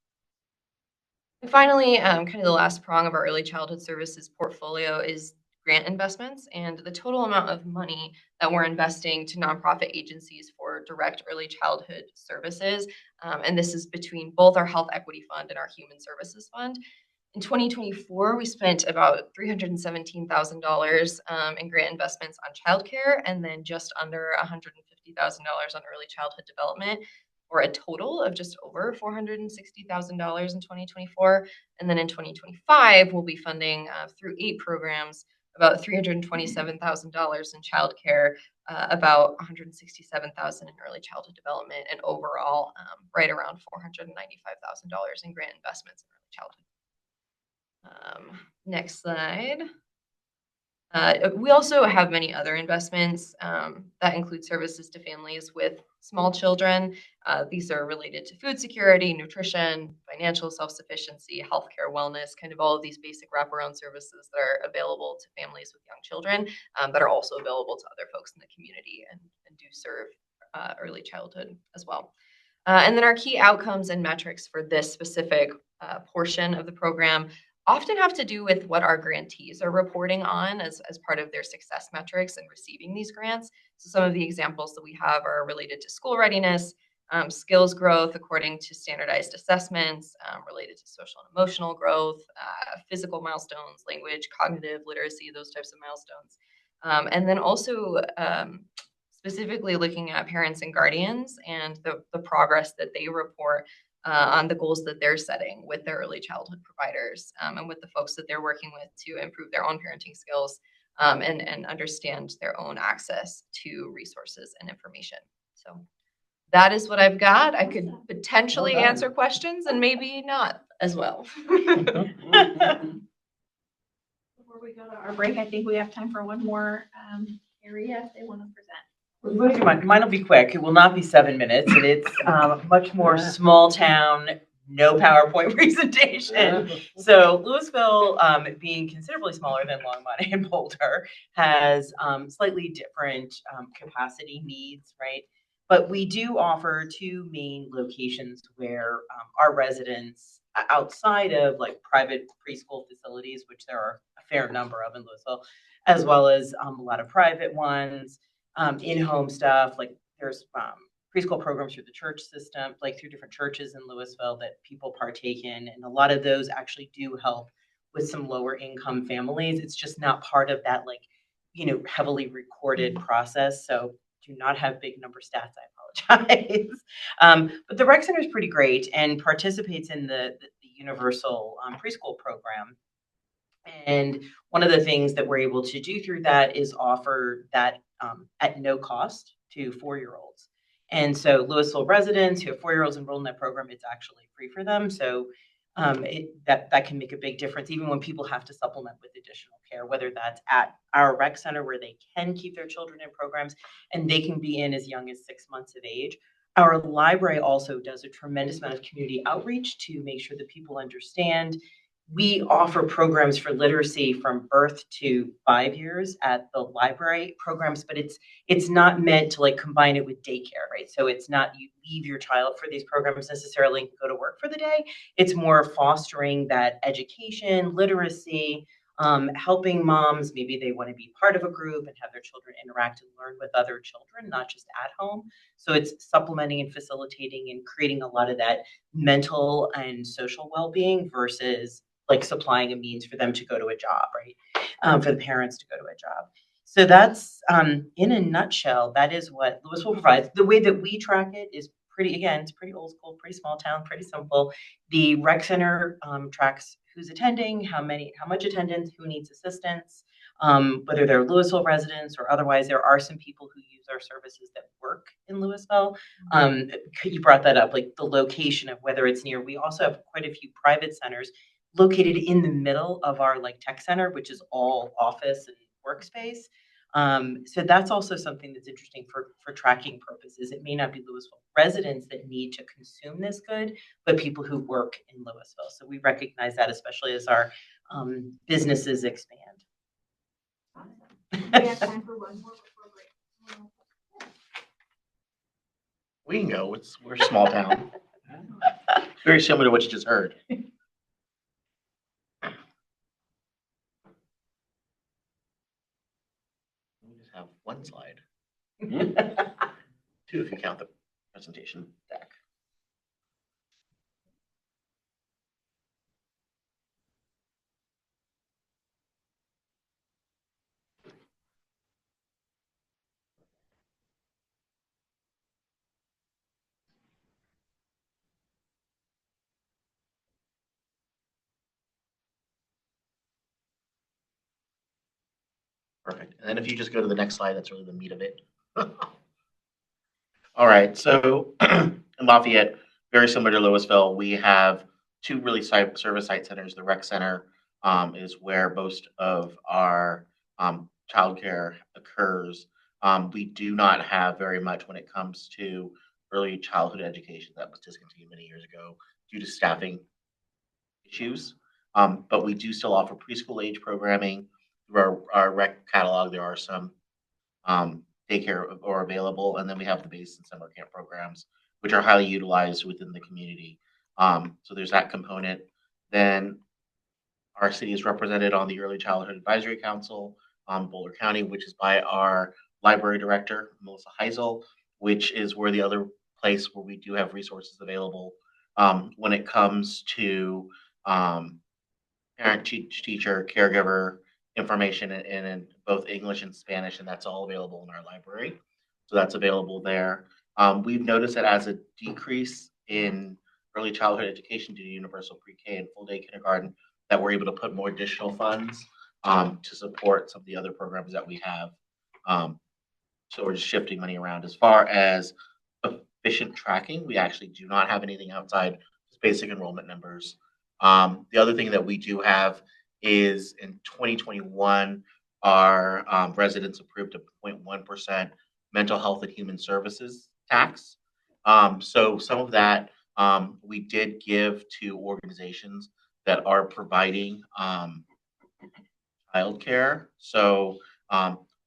And finally, kind of the last prong of our early childhood services portfolio is grant investments, and the total amount of money that we're investing to nonprofit agencies for direct early childhood services. And this is between both our Health Equity Fund and our Human Services Fund. In 2024, we spent about $317,000 in grant investments on childcare, and then just under $150,000 on early childhood development, for a total of just over $460,000 in 2024. And then in 2025, we'll be funding through 8 programs about $327,000 in childcare, about $167,000 in early childhood development, and overall right around $495,000 in grant investments in early childhood. Next slide. We also have many other investments that include services to families with small children. These are related to food security, nutrition, financial self-sufficiency, healthcare, wellness, kind of all of these basic wraparound services that are available to families with young children that are also available to other folks in the community and do serve early childhood as well. And then our key outcomes and metrics for this specific portion of the program often have to do with what our grantees are reporting on as part of their success metrics in receiving these grants. So some of the examples that we have are related to school readiness, skills growth according to standardized assessments related to social and emotional growth, physical milestones, language, cognitive literacy, those types of milestones. And then also specifically looking at parents and guardians and the progress that they report on the goals that they're setting with their early childhood providers and with the folks that they're working with to improve their own parenting skills and understand their own access to resources and information. So that is what I've got. I could potentially answer questions and maybe not as well. Before we go to our break, I think we have time for one more area if they want to present. Mine will be quick. It will not be 7 minutes, and it's much more small town, no PowerPoint presentation. So Louisville, being considerably smaller than Longmont and Boulder, has slightly different capacity needs, right? But we do offer 2 main locations where our residents, outside of like private preschool facilities, which there are a fair number of in Louisville, as well as a lot of private ones, in-home stuff, like there's preschool programs through the church system, like through different churches in Louisville that people partake in. And a lot of those actually do help with some lower income families. It's just not part of that, like, heavily recorded process. So do not have big number stats, I apologize. But the Rec Center is pretty great and participates in the universal preschool program. And one of the things that we're able to do through that is offer that at no cost to 4-year-olds. And so Louisville residents who have 4-year-olds enrolled in that program, it's actually free for them. So that can make a big difference, even when people have to supplement with additional care, whether that's at our rec center where they can keep their children in programs and they can be in as young as 6 months of age. Our library also does a tremendous amount of community outreach to make sure that people understand. We offer programs for literacy from birth to 5 years at the library programs, but it's not meant to like combine it with daycare, right? So it's not you leave your child for these programs necessarily and go to work for the day. It's more fostering that education, literacy, helping moms. Maybe they want to be part of a group and have their children interact and learn with other children, not just at home. So it's supplementing and facilitating and creating a lot of that mental and social well-being versus like supplying a means for them to go to a job, right? For the parents to go to a job. So that's, in a nutshell, that is what Louisville provides. The way that we track it is it's pretty old school, pretty small town, pretty simple. The rec center tracks who's attending, how much attendance, who needs assistance, whether they're Louisville residents or otherwise. There are some people who use our services that work in Louisville. You brought that up, like the location of whether it's near. We also have quite a few private centers located in the middle of our like tech center, which is all office and workspace. So that's also something that's interesting for tracking purposes. It may not be Louisville residents that need to consume this good, but people who work in Louisville. So we recognize that, especially as our businesses expand. We have time for one more before break. We can go. We're a small town. Very similar to what you just heard. We just have one slide. 2 if you count the presentation deck. Perfect. And then if you just go to the next slide, that's really the meat of it. All right. So in Lafayette, very similar to Louisville, we have 2 really service site centers. The rec center is where most of our childcare occurs. We do not have very much when it comes to early childhood education. That was discontinued many years ago due to staffing issues. But we do still offer preschool age programming. Through our rec catalog, there are some daycare are available, and then we have the base and summer camp programs, which are highly utilized within the community. So there's that component. Then our city is represented on the Early Childhood Advisory Council, Boulder County, which is by our library director, Melissa Heisel, which is where the other place where we do have resources available when it comes to parent, teacher, caregiver information in both English and Spanish, and that's all available in our library. So that's available there. We've noticed that as a decrease in early childhood education due to universal pre-K and full day kindergarten, that we're able to put more additional funds to support some of the other programs that we have. So we're just shifting money around. As far as efficient tracking, we actually do not have anything outside just basic enrollment numbers. The other thing that we do have is in 2021, our residents approved a 0.1% mental health and human services tax. So some of that we did give to organizations that are providing childcare. So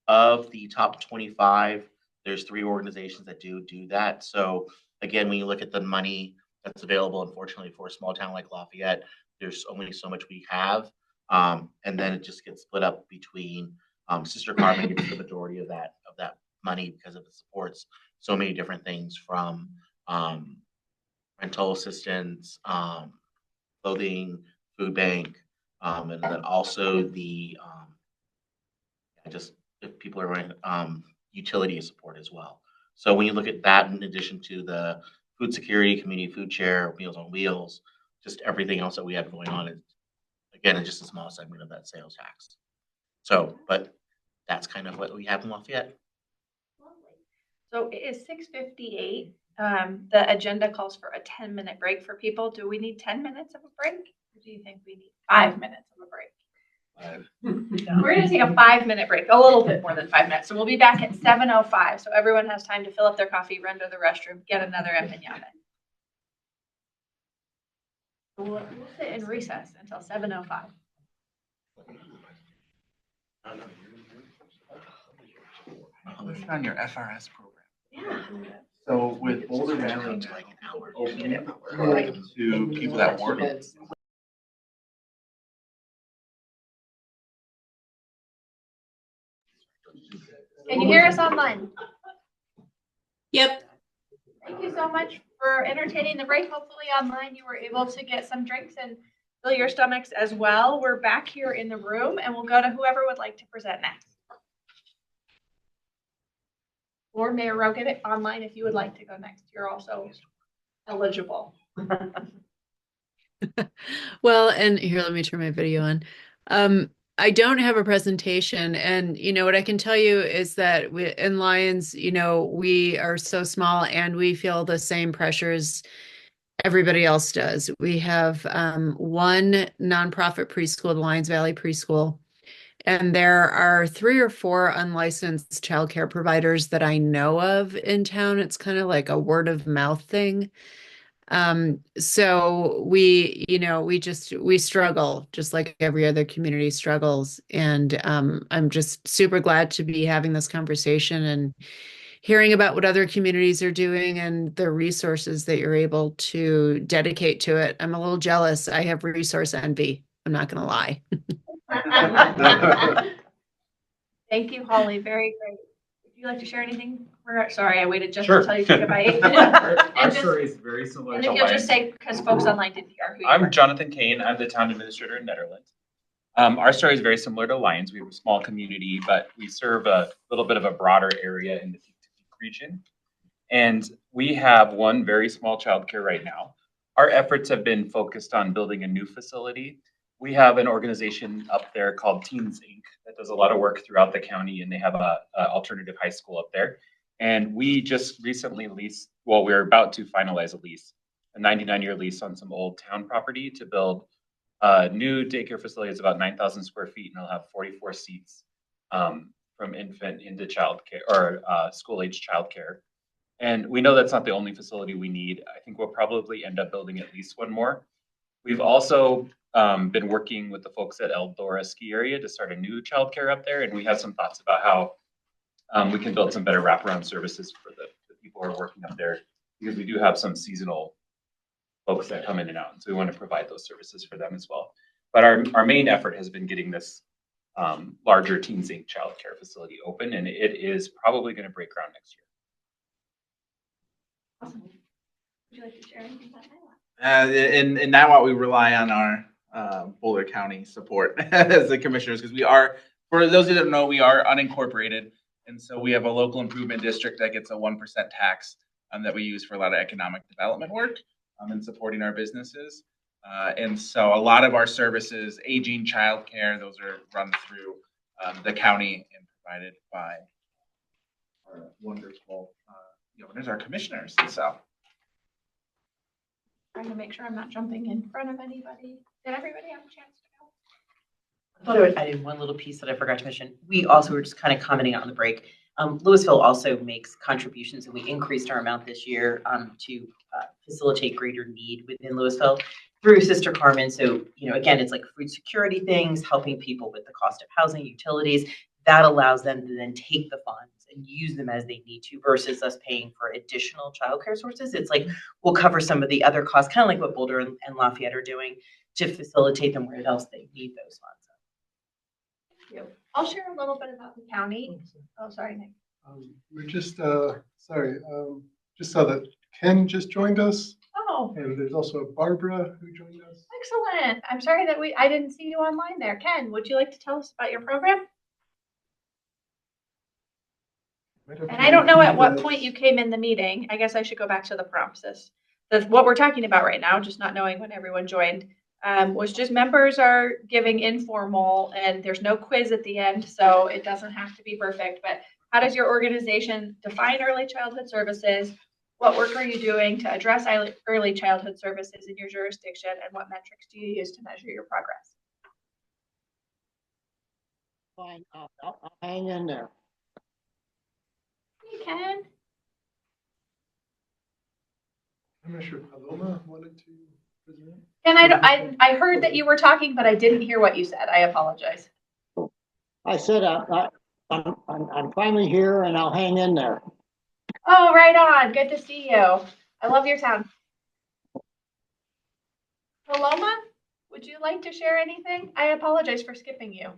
of the top 25, there's 3 organizations that do that. So again, when you look at the money that's available, unfortunately for a small town like Lafayette, there's only so much we have. And then it just gets split up between Sister Carmen gets the majority of that money because it supports so many different things from rental assistance, clothing, food bank, and then also the just if people are running utility support as well. So when you look at that, in addition to the food security, community food share, Meals on Wheels, just everything else that we have going on, is again, it's just a small segment of that sales tax. So, but that's kind of what we have in Lafayette. So it is 6:58. The agenda calls for a 10-minute break for people. Do we need 10 minutes of a break? Or do you think we need 5 minutes of a break? We're going to take a 5-minute break, a little bit more than 5 minutes. So we'll be back at 7:05. So everyone has time to fill up their coffee, run to the restroom, get another empanada. We'll sit in recess until 7:05. Listen on your FRS program. Yeah. So with Boulder Valley Like an hour. opening to people that work. Can you hear us online? Yep. Thank you so much for entertaining the break. Hopefully online you were able to get some drinks and fill your stomachs as well. We're back here in the room and we'll go to whoever would like to present next. Or Mayor Rogan online if you would like to go next. You're also eligible. Well, and here, let me turn my video on. I don't have a presentation, and what I can tell you is that in Lions, we are so small and we feel the same pressures everybody else does. We have one nonprofit preschool, the Lions Valley Preschool, and there are 3 or 4 unlicensed childcare providers that I know of in town. It's kind of like a word of mouth thing. So we struggle just like every other community struggles. And I'm just super glad to be having this conversation and hearing about what other communities are doing and the resources that you're able to dedicate to it. I'm a little jealous. I have resource envy. I'm not going to lie. Thank you, Holly. Very great. Would you like to share anything? Sorry, I waited just Sure. to tell you to goodbye. Our story is very similar And to if you'll just Lions. say, because folks online didn't hear who you I'm are. Jonathan Kane. I'm the town administrator in Netherlands. Our story is very similar to Lions. We have a small community, but we serve a little bit of a broader area in the Peak region. And we have one very small childcare right now. Our efforts have been focused on building a new facility. We have an organization up there called Teens Inc. that does a lot of work throughout the county, and they have a alternative high school up there. And we just recently leased, well, we're about to finalize a lease, a 99-year lease on some old town property to build a new daycare facility. It's about 9,000 square feet, and it'll have 44 seats from infant into childcare or school-age childcare. And we know that's not the only facility we need. I think we'll probably end up building at least one more. We've also been working with the folks at Eldora ski area to start a new childcare up there, and we have some thoughts about how we can build some better wraparound services for the people who are working up there, because we do have some seasonal folks that come in and out, and so we want to provide those services for them as well. But our main effort has been getting this larger Teens Inc. childcare facility open, and it is probably going to break ground next year. Awesome. Would you like to share anything about that? In that, we rely on our Boulder County support as the commissioners, because we are, for those who don't know, we are unincorporated. And so we have a local improvement district that gets a 1% tax that we use for a lot of economic development work and supporting our businesses. And so a lot of our services, aging, childcare, those are run through the county and provided by our wonderful governors, our commissioners. So. Trying to make sure I'm not jumping in front of anybody. Did everybody have a chance to go? I thought I would add in one little piece that I forgot to mention. We also were just kind of commenting on the break. Louisville also makes contributions, and we increased our amount this year to facilitate greater need within Louisville through Sister Carmen. So, again, it's like food security things, helping people with the cost of housing, utilities. That allows them to then take the funds and use them as they need to versus us paying for additional childcare sources. It's like we'll cover some of the other costs, kind of like what Boulder and Lafayette are doing to facilitate them where else they need those funds. Thank you. I'll share a little bit about the county. Oh, sorry, Nick. We're just, just saw that Ken just joined us. Oh, And there's also Barbara who joined us. excellent. I'm sorry that I didn't see you online there. Ken, would you like to tell us about your program? And I don't know at what point you came in the meeting. I guess I should go back to the prompts. That's what we're talking about right now, just not knowing when everyone joined. Was just members are giving informal and there's no quiz at the end, so it doesn't have to be perfect. But how does your organization define early childhood services? What work are you doing to address early childhood services in your jurisdiction? And what metrics do you use to measure your progress? Fine, I'll hang in there. Hey, Ken. I'm not sure Paloma wanted to present. Ken, I heard that you were talking, but I didn't hear what you said. I apologize. I said I'm finally here and I'll hang in there. Oh, right on. Good to see you. I love your town. Paloma, would you like to share anything? I apologize for skipping you.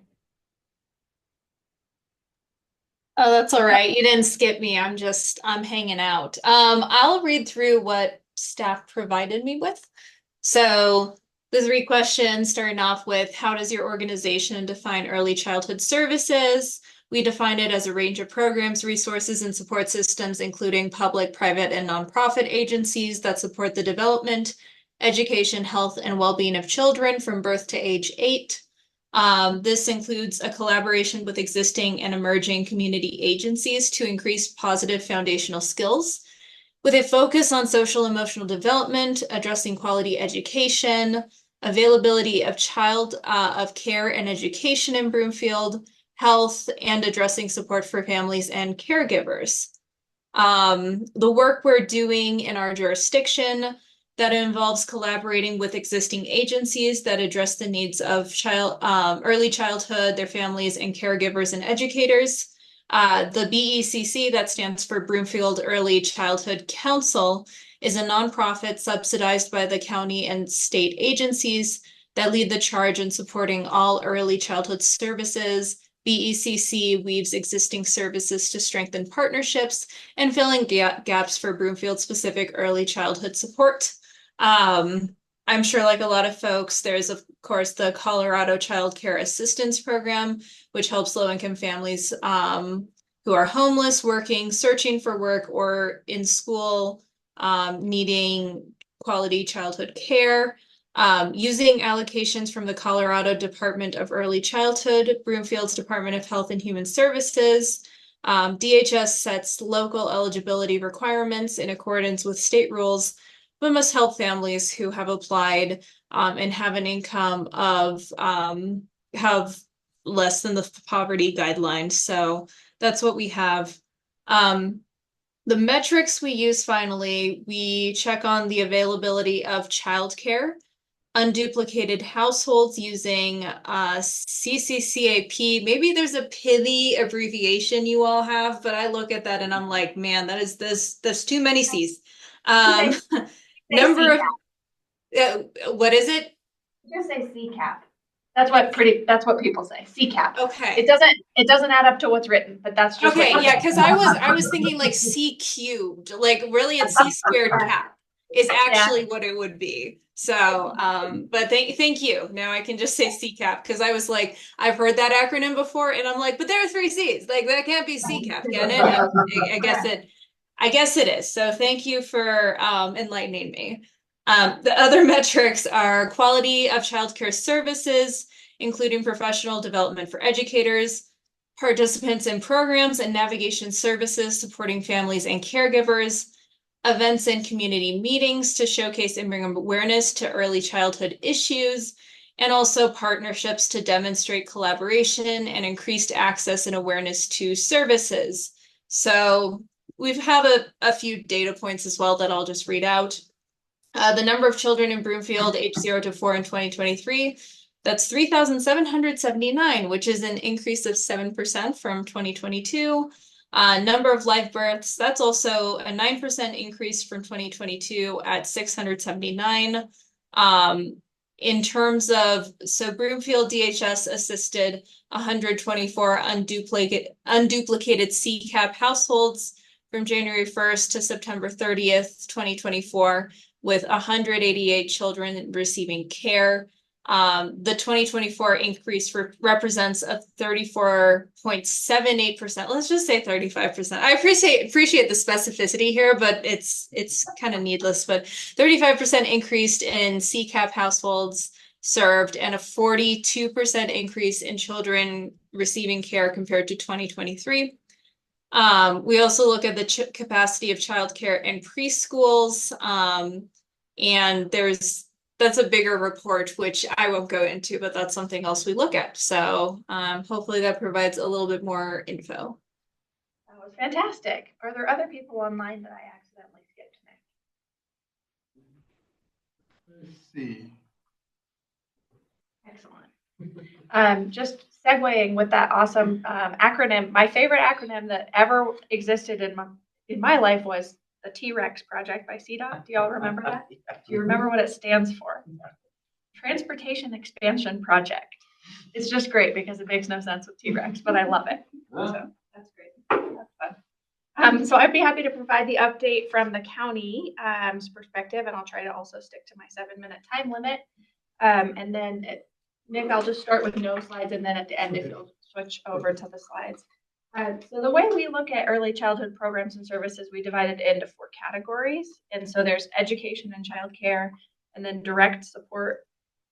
Oh, that's all right. You didn't skip me. I'm hanging out. I'll read through what staff provided me with. So the 3 questions, starting off with, how does your organization define early childhood services? We define it as a range of programs, resources, and support systems, including public, private, and nonprofit agencies that support the development, education, health, and well-being of children from birth to age 8. This includes a collaboration with existing and emerging community agencies to increase positive foundational skills, with a focus on social emotional development, addressing quality education, availability of care and education in Broomfield, health, and addressing support for families and caregivers. The work we're doing in our jurisdiction that involves collaborating with existing agencies that address the needs of early childhood, their families and caregivers and educators. The BECC, that stands for Broomfield Early Childhood Council, is a nonprofit subsidized by the county and state agencies that lead the charge in supporting all early childhood services. BECC weaves existing services to strengthen partnerships and filling gaps for Broomfield-specific early childhood support. I'm sure, like a lot of folks, there's of course the Colorado Child Care Assistance Program, which helps low-income families who are homeless, working, searching for work, or in school, needing quality childhood care. Using allocations from the Colorado Department of Early Childhood, Broomfield's Department of Health and Human Services. DHS sets local eligibility requirements in accordance with state rules, but must help families who have applied and have an income of have less than the poverty guidelines. So that's what we have. The metrics we use, finally, we check on the availability of childcare, unduplicated households using CCCAP. Maybe there's a pithy abbreviation you all have, but I look at that and I'm like, man, there's too many C's. Number of what is it? Just say CCAP. That's what people say. CCAP. Okay. It doesn't add up to what's written, but that's just Okay, what yeah, because I was thinking like C cubed, like really it's C squared cap is actually what it would be. So, but thank you. Now I can just say CCAP because I was like, I've heard that acronym before, and I'm like, but there are 3 C's, like that can't be CCAP, can it? And I guess it is. So thank you for enlightening me. The other metrics are quality of childcare services, including professional development for educators, participants in programs and navigation services supporting families and caregivers, events and community meetings to showcase and bring awareness to early childhood issues, and also partnerships to demonstrate collaboration and increased access and awareness to services. So we have a few data points as well that I'll just read out. The number of children in Broomfield age 0 to 4 in 2023, that's 3,779, which is an increase of 7% from 2022. Number of live births, that's also a 9% increase from 2022 at 679. In terms of, so Broomfield DHS assisted 124 unduplicated CCAP households from January 1st to September 30th, 2024, with 188 children receiving care. The 2024 increase represents a 34.78%. Let's just say 35%. I appreciate the specificity here, but it's kind of needless. But 35% increased in CCAP households served, and a 42% increase in children receiving care compared to 2023. We also look at the capacity of childcare in preschools, and that's a bigger report, which I won't go into, but that's something else we look at. So hopefully that provides a little bit more info. That was fantastic. Are there other people online that I accidentally skipped next? Let's see. Excellent. Just segueing with that awesome acronym, my favorite acronym that ever existed in my life was the T-Rex project by CDOT. Do y'all remember that? Do you remember what it stands for? Transportation Expansion Project. It's just great because it makes no sense with T-Rex, but I love it. So that's great. That's fun. So I'd be happy to provide the update from the county's perspective, and I'll try to also stick to my 7-minute time limit. And then Nick, I'll just start with no slides, and then at the end, if you'll switch over to the slides. So the way we look at early childhood programs and services, we divide it into 4 categories. And so there's education and childcare, and then direct support,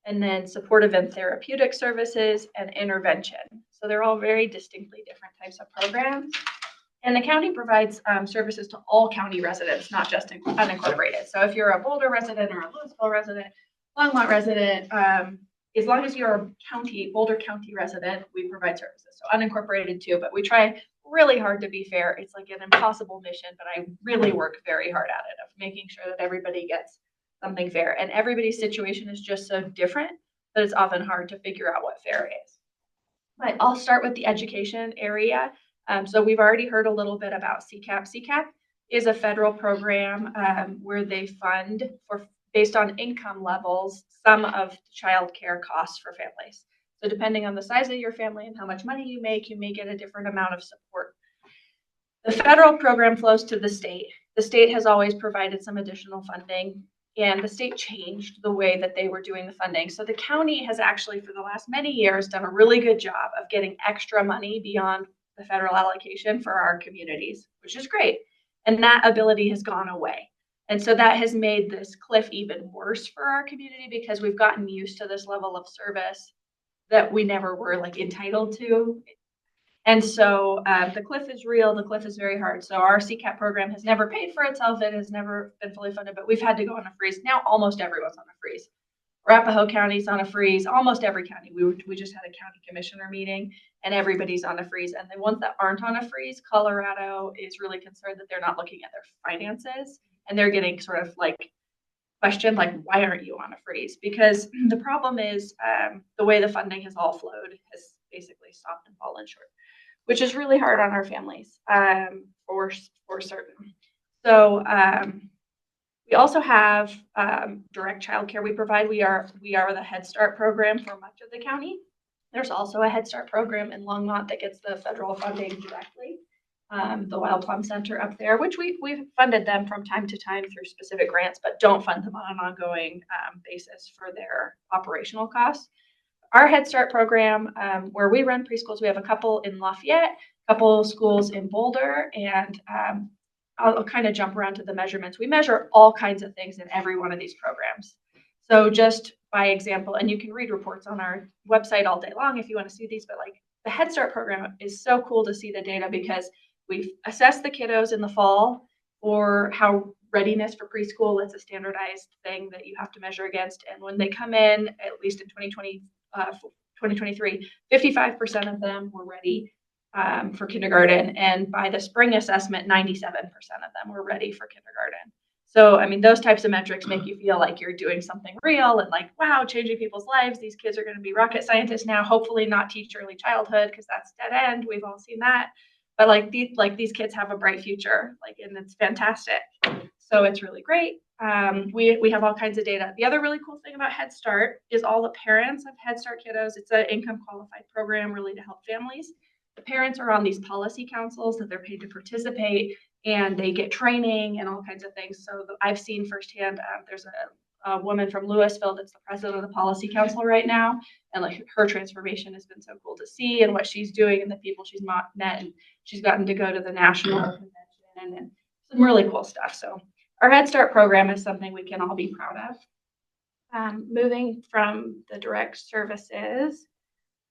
and then supportive and therapeutic services, and intervention. So they're all very distinctly different types of programs. And the county provides services to all county residents, not just unincorporated. So if you're a Boulder resident or a Louisville resident, Longmont resident, as long as you're a Boulder County resident, we provide services. So unincorporated too, but we try really hard to be fair. It's like an impossible mission, but I really work very hard at it of making sure that everybody gets something fair. And everybody's situation is just so different that it's often hard to figure out what fair is. But I'll start with the education area. So we've already heard a little bit about CCAP. CCAP is a federal program where they fund based on income levels, some of the child care costs for families. So depending on the size of your family and how much money you may get a different amount of support. The federal program flows to the state. The state has always provided some additional funding, and the state changed the way that they were doing the funding. So the county has actually, for the last many years, done a really good job of getting extra money beyond the federal allocation for our communities, which is great. And that ability has gone away. And so that has made this cliff even worse for our community because we've gotten used to this level of service that we never were entitled to. And so the cliff is real. The cliff is very hard. So our CCAP program has never paid for itself. It has never been fully funded, but we've had to go on a freeze. Now almost everyone's on a freeze. Arapahoe County's on a freeze. Almost every county. We just had a county commissioner meeting and everybody's on a freeze. And the ones that aren't on a freeze, Colorado is really concerned that they're not looking at their finances. And they're getting sort of questioned, why aren't you on a freeze? Because the problem is the way the funding has all flowed has basically stopped and fallen short, which is really hard on our families for certain. So We also have direct childcare we provide. We are the Head Start program for much of the county. There's also a Head Start program in Longmont that gets the federal funding directly. The Wild Plum Center up there, which we've funded them from time to time through specific grants, but don't fund them on an ongoing basis for their operational costs. Our Head Start program, where we run preschools, we have a couple in Lafayette, a couple schools in Boulder, and I'll kind of jump around to the measurements. We measure all kinds of things in every one of these programs. So just by example, and you can read reports on our website all day long if you want to see these, but like the Head Start program is so cool to see the data because we've assessed the kiddos in the fall for how readiness for preschool. It's a standardized thing that you have to measure against. And when they come in, at least in 2023, 55% of them were ready for kindergarten. And by the spring assessment, 97% of them were ready for kindergarten. So, I mean, those types of metrics make you feel like you're doing something real and like, wow, changing people's lives. These kids are going to be rocket scientists now, hopefully not teach early childhood because that's dead end. We've all seen that. But these kids have a bright future, and it's fantastic. So it's really great. We have all kinds of data. The other really cool thing about Head Start is all the parents of Head Start kiddos. It's an income qualified program really to help families. The parents are on these policy councils that they're paid to participate, and they get training and all kinds of things. So I've seen firsthand, there's a woman from Louisville that's the president of the policy council right now. And her transformation has been so cool to see and what she's doing and the people she's met. And she's gotten to go to the national convention and some really cool stuff. So our Head Start program is something we can all be proud of. Moving from the direct services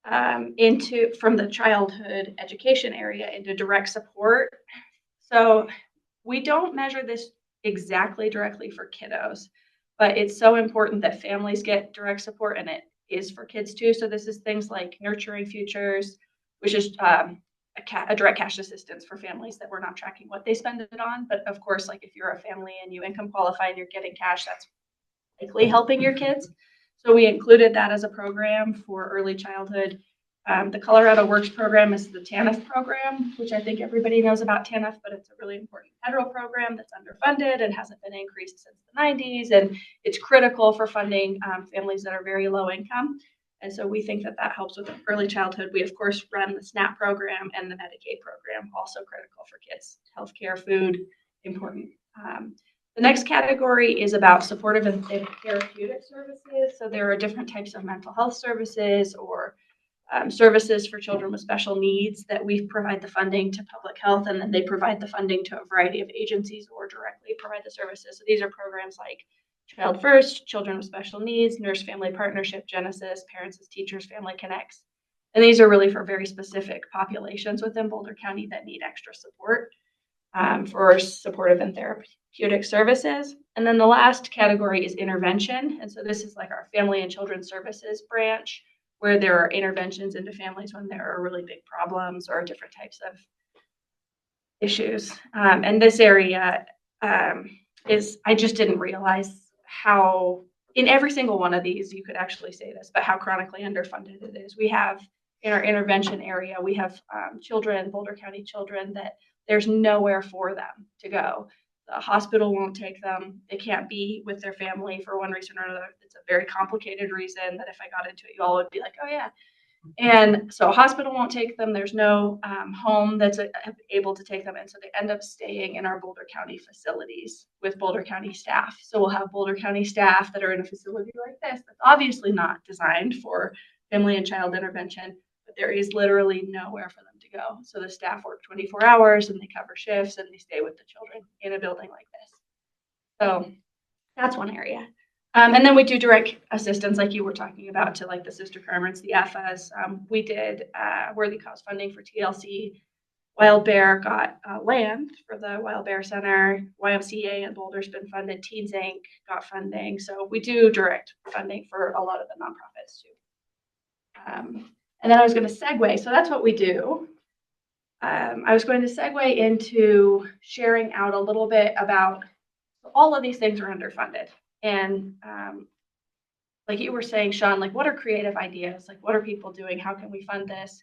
from the childhood education area into direct support. So we don't measure this exactly directly for kiddos, but it's so important that families get direct support, and it is for kids too. So this is things like Nurturing Futures, which is a direct cash assistance for families that we're not tracking what they spend it on. But of course, if you're a family and you income qualify and you're getting cash, that's likely helping your kids. So we included that as a program for early childhood. The Colorado Works program is the TANF program, which I think everybody knows about TANF, but it's a really important federal program that's underfunded and hasn't been increased since the 90s. And it's critical for funding families that are very low income. And so we think that helps with early childhood. We, of course, run the SNAP program and the Medicaid program, also critical for kids. Healthcare, food, important. The next category is about supportive and therapeutic services. So there are different types of mental health services or services for children with special needs that we provide the funding to public health, and then they provide the funding to a variety of agencies or directly provide the services. So these are programs like Child First, Children with Special Needs, Nurse Family Partnership, Genesis, Parents as Teachers, Family Connects. And these are really for very specific populations within Boulder County that need extra support for supportive and therapeutic services. And then the last category is intervention. And so this is like our Family and Children's Services branch, where there are interventions into families when there are really big problems or different types of issues. And this area I just didn't realize how, in every single one of these, you could actually say this, but how chronically underfunded it is. We have, in our intervention area, we have children, Boulder County children, that there's nowhere for them to go. The hospital won't take them. They can't be with their family for one reason or another. It's a very complicated reason that if I got into it, you all would be like, oh yeah. And so a hospital won't take them. There's no home that's able to take them. And so they end up staying in our Boulder County facilities with Boulder County staff. So we'll have Boulder County staff that are in a facility like this that's obviously not designed for family and child intervention, but there is literally nowhere for them to go. So the staff work 24 hours and they cover shifts and they stay with the children in a building like this. So that's one area. And then we do direct assistance, like you were talking about, to like the Sister Carmens, the FS. We did Worthy Cause funding for TLC. Wild Bear got land for the Wild Bear Center. YMCA in Boulder's been funded. Teens Inc. got funding. So we do direct funding for a lot of the nonprofits too. And then I was going to segue. So that's what we do. I was going to segue into sharing out a little bit about all of these things are underfunded. And like you were saying, Sean, like what are creative ideas? Like what are people doing? How can we fund this?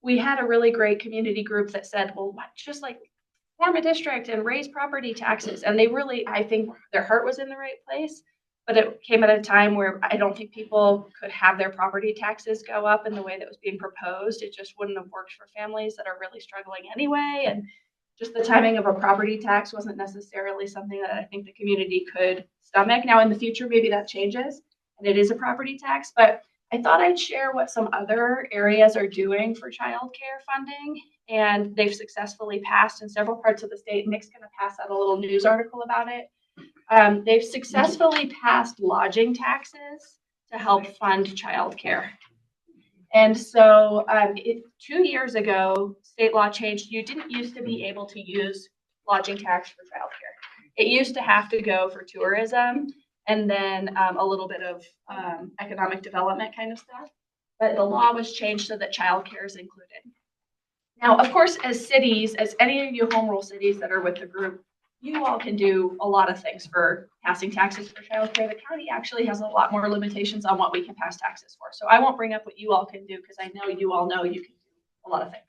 We had a really great community group that said, well, just like form a district and raise property taxes. And they really, I think their heart was in the right place. But it came at a time where I don't think people could have their property taxes go up in the way that was being proposed. It just wouldn't have worked for families that are really struggling anyway. And just the timing of a property tax wasn't necessarily something that I think the community could stomach. Now in the future, maybe that changes and it is a property tax, but I thought I'd share what some other areas are doing for childcare funding. And they've successfully passed in several parts of the state. Nick's going to pass out a little news article about it. They've successfully passed lodging taxes to help fund childcare. And so 2 years ago, state law changed. You didn't used to be able to use lodging tax for childcare. It used to have to go for tourism and then a little bit of economic development kind of stuff. But the law was changed so that childcare is included. Now, of course, as cities, as any of you home rule cities that are with the group, you all can do a lot of things for passing taxes for childcare. The county actually has a lot more limitations on what we can pass taxes for. So I won't bring up what you all can do because I know you all know you can do a lot of things.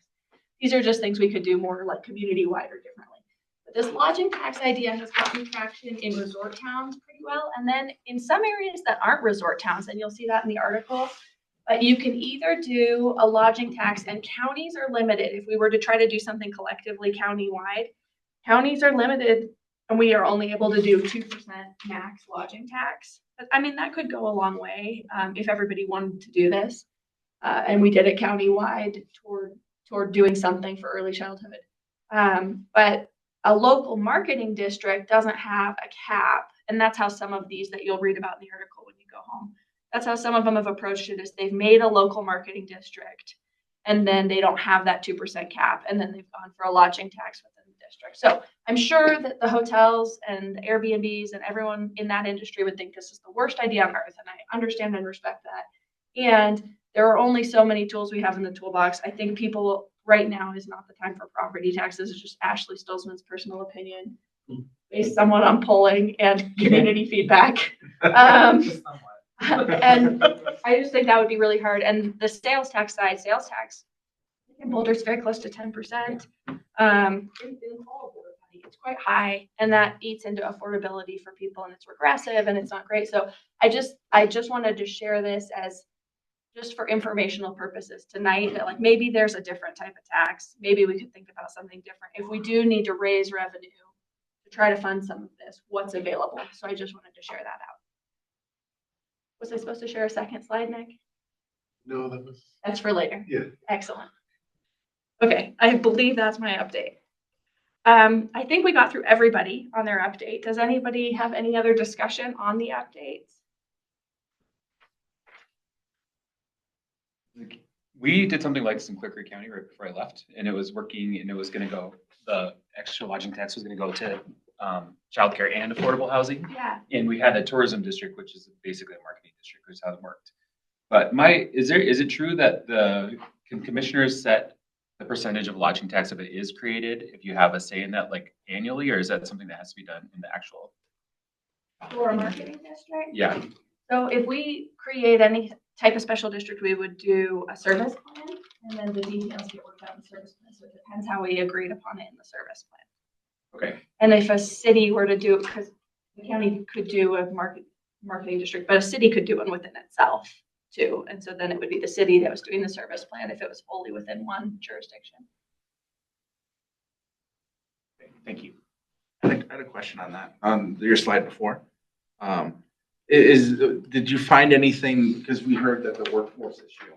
These are just things we could do more like community-wide or differently. But this lodging tax idea has gotten traction in resort towns pretty well. And then in some areas that aren't resort towns, and you'll see that in the article, but you can either do a lodging tax, and counties are limited. If we were to try to do something collectively county-wide, counties are limited and we are only able to do 2% max lodging tax. But, I mean, that could go a long way if everybody wanted to do this. And we did it countywide toward doing something for early childhood. But a local marketing district doesn't have a cap. And that's how some of these that you'll read about in the article when you go home. That's how some of them have approached it, is they've made a local marketing district and then they don't have that 2% cap. And then they've gone for a lodging tax within the district. So I'm sure that the hotels and the Airbnbs and everyone in that industry would think this is the worst idea on earth. And I understand and respect that. And there are only so many tools we have in the toolbox. I think people right now is not the time for property taxes. It's just Ashley Stolzmann's personal opinion based somewhat on polling and community feedback. And I just think that would be really hard. And the sales tax side, sales tax in Boulder is very close to 10%. It's quite high, and that eats into affordability for people, and it's regressive and it's not great. So I just wanted to share this as just for informational purposes tonight, that like maybe there's a different type of tax. Maybe we could think about something different. If we do need to raise revenue to try to fund some of this, what's available. So I just wanted to share that out. Was I supposed to share a second slide, Nick? No, that's for later. Yeah. Excellent. Okay, I believe that's my update. I think we got through everybody on their update. Does anybody have any other discussion on the updates? We did something like this in Clear Creek County right before I left, and it was working, and it was going to go, the extra lodging tax was going to go to childcare and affordable housing. Yeah. And we had a tourism district, which is basically a marketing district, which is how it worked. But is it true that can commissioners set the percentage of lodging tax if it is created, if you have a say in that, like annually, or is that something that has to be done in the actual? For a marketing district? Yeah. So if we create any type of special district, we would do a service plan, and then the details get worked out in the service plan. So it depends how we agreed upon it in the service plan. Okay. And if a city were to do, because the county could do a marketing district, but a city could do one within itself too. And so then it would be the city that was doing the service plan if it was fully within one jurisdiction. Okay, thank you. I had a question on that, on your slide before. Did you find anything, because we heard that the workforce issue.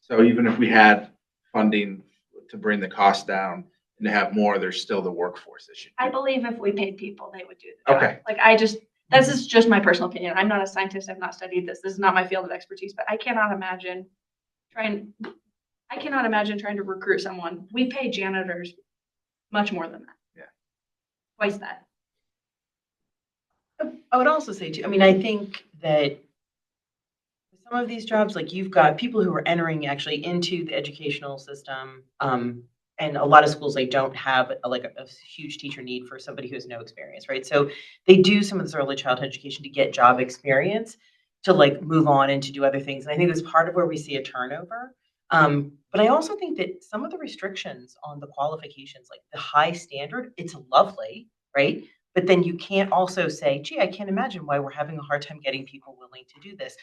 So even if we had funding to bring the cost down and to have more, there's still the workforce issue. I believe if we paid people, they would do the job. Okay. Like this is just my personal opinion. I'm not a scientist. I've not studied this. This is not my field of expertise, but I cannot imagine trying to recruit someone. We pay janitors much more than that. Yeah. Twice that. I would also say too, I mean, I think that some of these jobs, like you've got people who are entering actually into the educational system, and a lot of schools, they don't have a huge teacher need for somebody who has no experience, right? So they do some of this early childhood education to get job experience, to like move on and to do other things. And I think that's part of where we see a turnover. But I also think that some of the restrictions on the qualifications, like the high standard, it's lovely, right? But then you can't also say, gee, I can't imagine why we're having a hard time getting people willing to do this.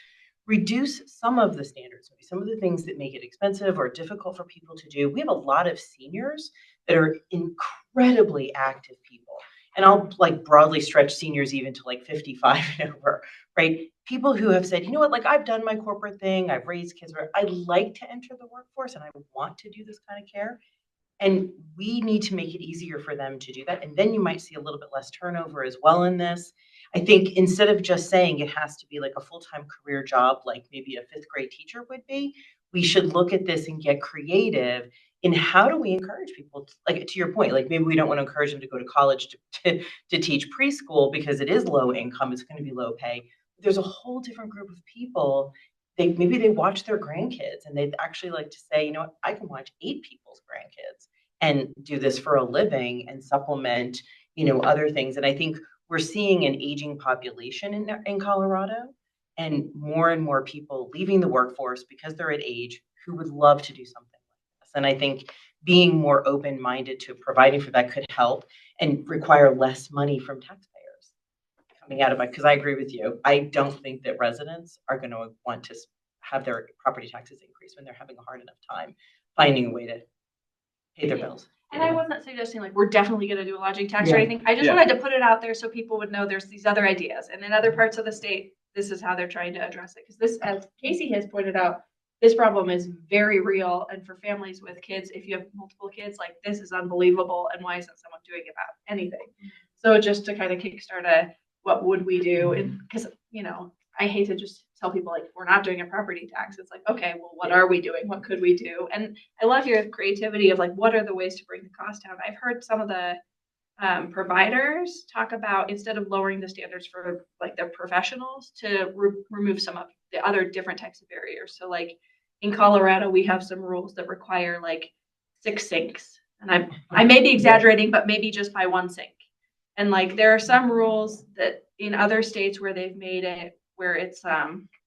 Reduce some of the standards, maybe some of the things that make it expensive or difficult for people to do. We have a lot of seniors that are incredibly active people. And I'll like broadly stretch seniors even to like 55 and over, right? People who have said, you know what, like I've done my corporate thing, I've raised kids, I like to enter the workforce and I want to do this kind of care. And we need to make it easier for them to do that. And then you might see a little bit less turnover as well in this. I think instead of just saying it has to be like a full-time career job, like maybe a fifth grade teacher would be, we should look at this and get creative in how do we encourage people, like to your point, like maybe we don't want to encourage them to go to college to teach preschool because it is low income, it's going to be low pay. There's a whole different group of people. Maybe they watch their grandkids and they'd actually like to say, you know what, I can watch 8 people's grandkids and do this for a living and supplement, you know, other things. And I think we're seeing an aging population in Colorado and more people leaving the workforce because they're at age who would love to do something like this. And I think being more open-minded to providing for that could help and require less money from taxpayers coming out of it. Because I agree with you. I don't think that residents are going to want to have their property taxes increase when they're having a hard enough time finding a way to pay their bills. And I wasn't suggesting like we're definitely going to do a lodging tax or Yeah. anything. I just wanted to put it out there so people would know there's these other ideas. And in other parts of the state, this is how they're trying to address it. Because this, as Kaycee has pointed out, this problem is very real. And for families with kids, if you have multiple kids, like this is unbelievable. And why isn't someone doing about anything? So just to kind of kickstart what would we do? And because, you know, I hate to just tell people like we're not doing a property tax. It's like, okay, well, what are we doing? What could we do? And I love your creativity of like, what are the ways to bring the cost down? I've heard some of the providers talk about instead of lowering the standards for like the professionals to remove some of the other different types of barriers. So like in Colorado, we have some rules that require like 6 sinks. And I may be exaggerating, but maybe just by 1 sink. And like there are some rules that in other states where they've made it where it's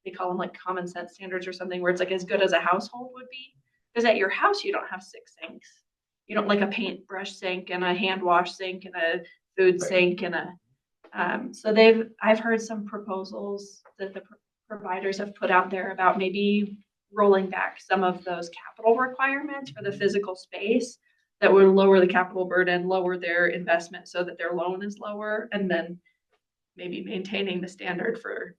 they call them like common sense standards or something where it's like as good as a household would be. Because at your house you don't have 6 sinks. You don't like a paintbrush sink and a hand wash sink and a food sink and a so I've heard some proposals that the providers have put out there about maybe rolling back some of those capital requirements for the physical space that would lower the capital burden, lower their investment so that their loan is lower, and then maybe maintaining the standard for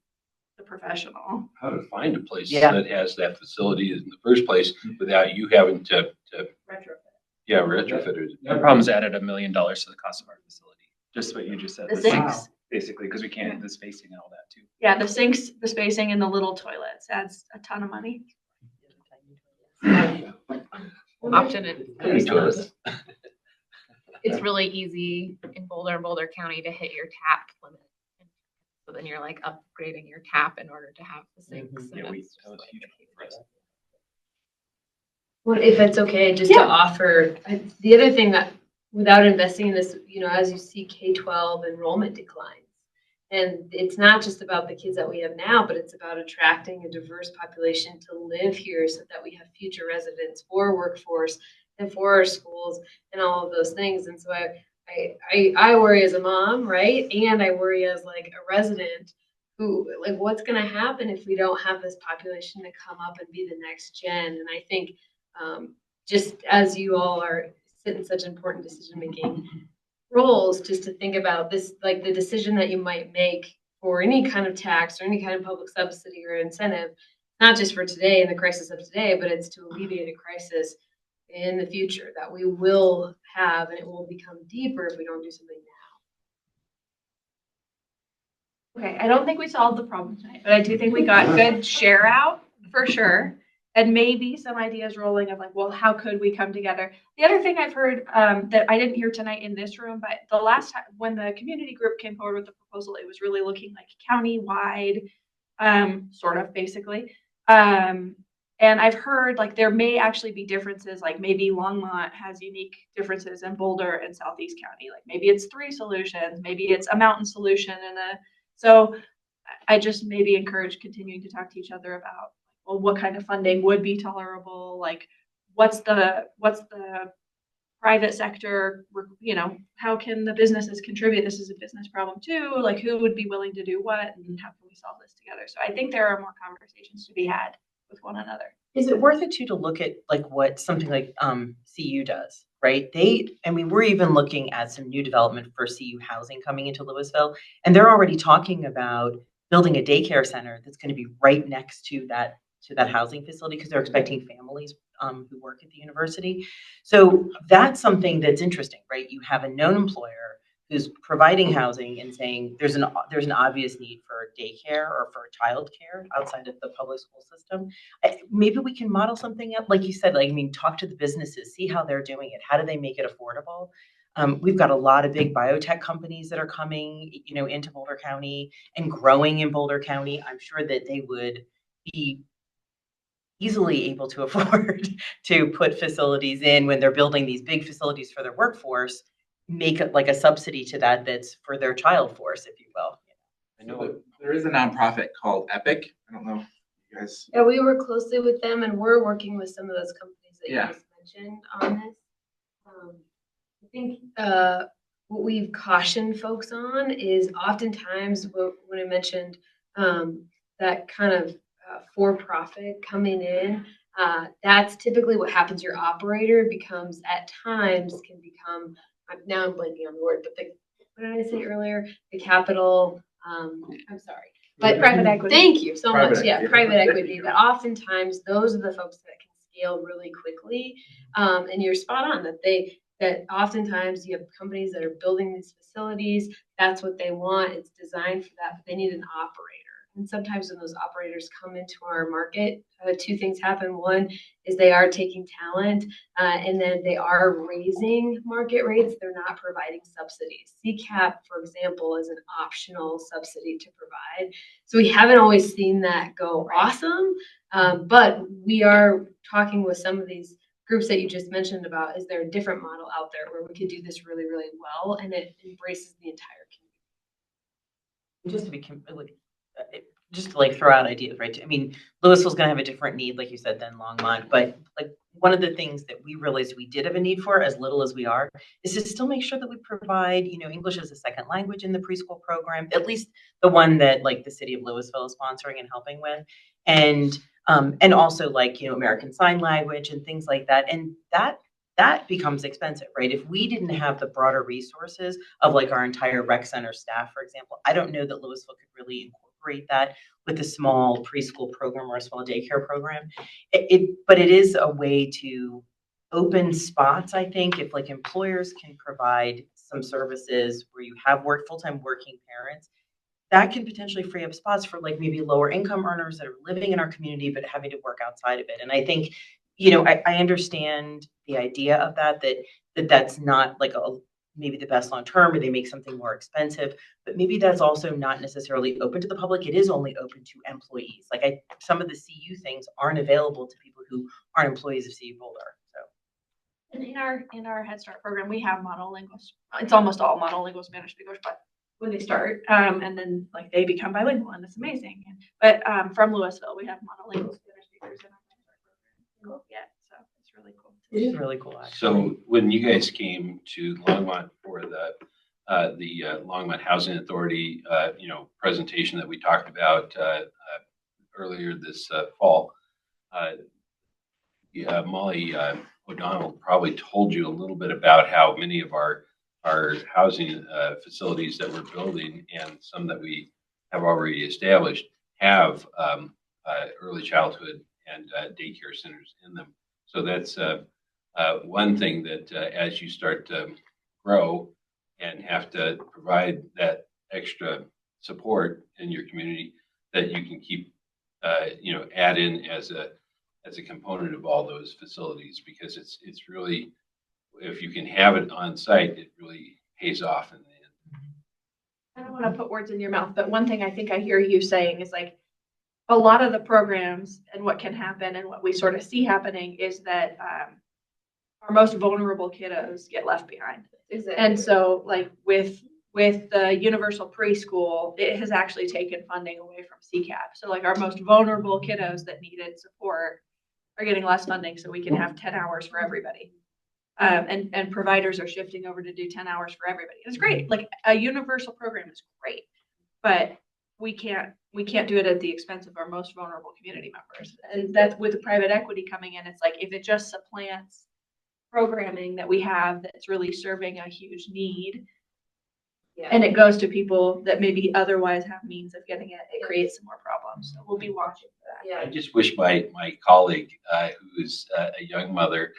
the professional. How to find a place Yeah. that has that facility in the first place without you having to retrofit it. That problem's added $1 million to the cost of our facility. Just what you just said. The sinks, sinks. basically, because we can't the spacing and all that too. Yeah, the sinks, the spacing, and the little toilets adds a ton of money. Often Toilets. it's really easy in Boulder County to hit your tap limit. So then you're like upgrading your tap in order to have the sinks. Yeah, and that it's was just huge for us. Well, if it's okay, just to offer, the other thing that without investing in this, you know, as you see K-12 enrollment declines, and it's not just about the kids that we have now, but it's about attracting a diverse population to live here so that we have future residents for workforce and for our schools and all of those things. And so I worry as a mom, right? And I worry as like a resident who, like, what's going to happen if we don't have this population to come up and be the next gen? And I think just as you all are sit in such important decision-making roles, just to think about this, like the decision that you might make for any kind of tax or any kind of public subsidy or incentive, not just for today and the crisis of today, but it's to alleviate a crisis in the future that we will have, and it will become deeper if we don't do something now. Okay, I don't think we solved the problem tonight, but I do think we got good share out for sure. And maybe some ideas rolling of like, well, how could we come together? The other thing I've heard that I didn't hear tonight in this room, but the last time when the community group came forward with the proposal, it was really looking like county-wide, sort of basically. And I've heard like there may actually be differences, like maybe Longmont has unique differences in Boulder and Southeast County. Like maybe it's 3 solutions, maybe it's a mountain solution. So I just maybe encourage continuing to talk to each other about well, what kind of funding would be tolerable? Like, what's the private sector, you know, how can the businesses contribute? This is a business problem too. Like, who would be willing to do what, and how can we solve this together? So I think there are more conversations to be had with one another. Is it worth it too to look at like what something like CU does, right? We're even looking at some new development for CU housing coming into Louisville, and they're already talking about building a daycare center that's going to be right next to that housing facility because they're expecting families who work at the university. So that's something that's interesting, right? You have a known employer who's providing housing and saying there's an obvious need for daycare or for childcare outside of the public school system. Maybe we can model something up, like you said. Like, I mean, talk to the businesses, see how they're doing it. How do they make it affordable? We've got a lot of big biotech companies that are coming, you know, into Boulder County and growing in Boulder County. I'm sure that they would be easily able to afford to put facilities in when they're building these big facilities for their workforce, make it like a subsidy to that's for their child force, if you will. I know there is a nonprofit called Epic. I don't know if you guys. Yeah, we work closely with them, and we're working with some of those companies that you just mentioned on this. I think what we've cautioned folks on is oftentimes when I mentioned that kind of for-profit coming in, that's typically what happens. Your operator becomes, at times, can become, now I'm blanking on the word, but what did I say earlier? The capital, I'm sorry. But private equity. Thank you so Private much. Yeah, equity. private equity. But oftentimes, those are the folks that can scale really quickly. And you're spot on that oftentimes you have companies that are building these facilities. That's what they want. It's designed for that, but they need an operator. And sometimes when those operators come into our market, two things happen. One is they are taking talent, and then they are raising market rates. They're not providing subsidies. CCAP, for example, is an optional subsidy to provide. So we haven't always seen that go awesome, but we are talking with some of these groups that you just mentioned about, is there a different model out there where we could do this really, really well, and it embraces the entire community? Just to like throw out ideas, right? I mean, Louisville's going to have a different need, like you said, than Longmont. But like one of the things that we realized we did have a need for, as little as we are, is to still make sure that we provide, you know, English as a second language in the preschool program, at least the one that like the city of Louisville is sponsoring and helping with, and also like, you know, American Sign Language and things like that. And that becomes expensive, right? If we didn't have the broader resources of like our entire rec center staff, for example, I don't know that Louisville could really incorporate that with a small preschool program or a small daycare program. But it is a way to open spots, I think, if like employers can provide some services where you have full-time working parents, that can potentially free up spots for like maybe lower income earners that are living in our community but having to work outside of it. And I think, you know, I understand the idea of that's not like maybe the best long term, or they make something more expensive, but maybe that's also not necessarily open to the public. It is only open to employees. Like some of the CU things aren't available to people who aren't employees of CU Boulder. So. And in our Head Start program, we have monolinguals. It's almost all monolingual Spanish speakers, but when they start, and then like they become bilingual, and it's amazing. But from Louisville, we have monolingual Spanish speakers in our Head Start program. Yeah, so it's really cool. It is really cool, actually. So when you guys came to Longmont for the Longmont Housing Authority, you know, presentation that we talked about earlier this fall, Molly O'Donnell probably told you a little bit about how many of our housing facilities that we're building and some that we have already established have early childhood and daycare centers in them. So that's one thing that as you start to grow and have to provide that extra support in your community, that you can keep, you know, add in as a component of all those facilities, because it's really, if you can have it on site, it really pays off in the end. I don't want to put words in your mouth, but one thing I think I hear you saying is like a lot of the programs and what can happen and what we sort of see happening is that our most vulnerable kiddos get left behind. Exactly. And so like with with the universal preschool, it has actually taken funding away from CCAP. So like our most vulnerable kiddos that needed support are getting less funding so we can have 10 hours for everybody. And providers are shifting over to do 10 hours for everybody. It's great. Like a universal program is great, but we can't do it at the expense of our most vulnerable community members. And that's with the private equity coming in. It's like, if it just supplants programming that we have that's really serving a huge need, and it goes to people that maybe otherwise have means of getting it, it creates some more problems. So we'll be watching for that. I just wish my colleague, who's a young mother,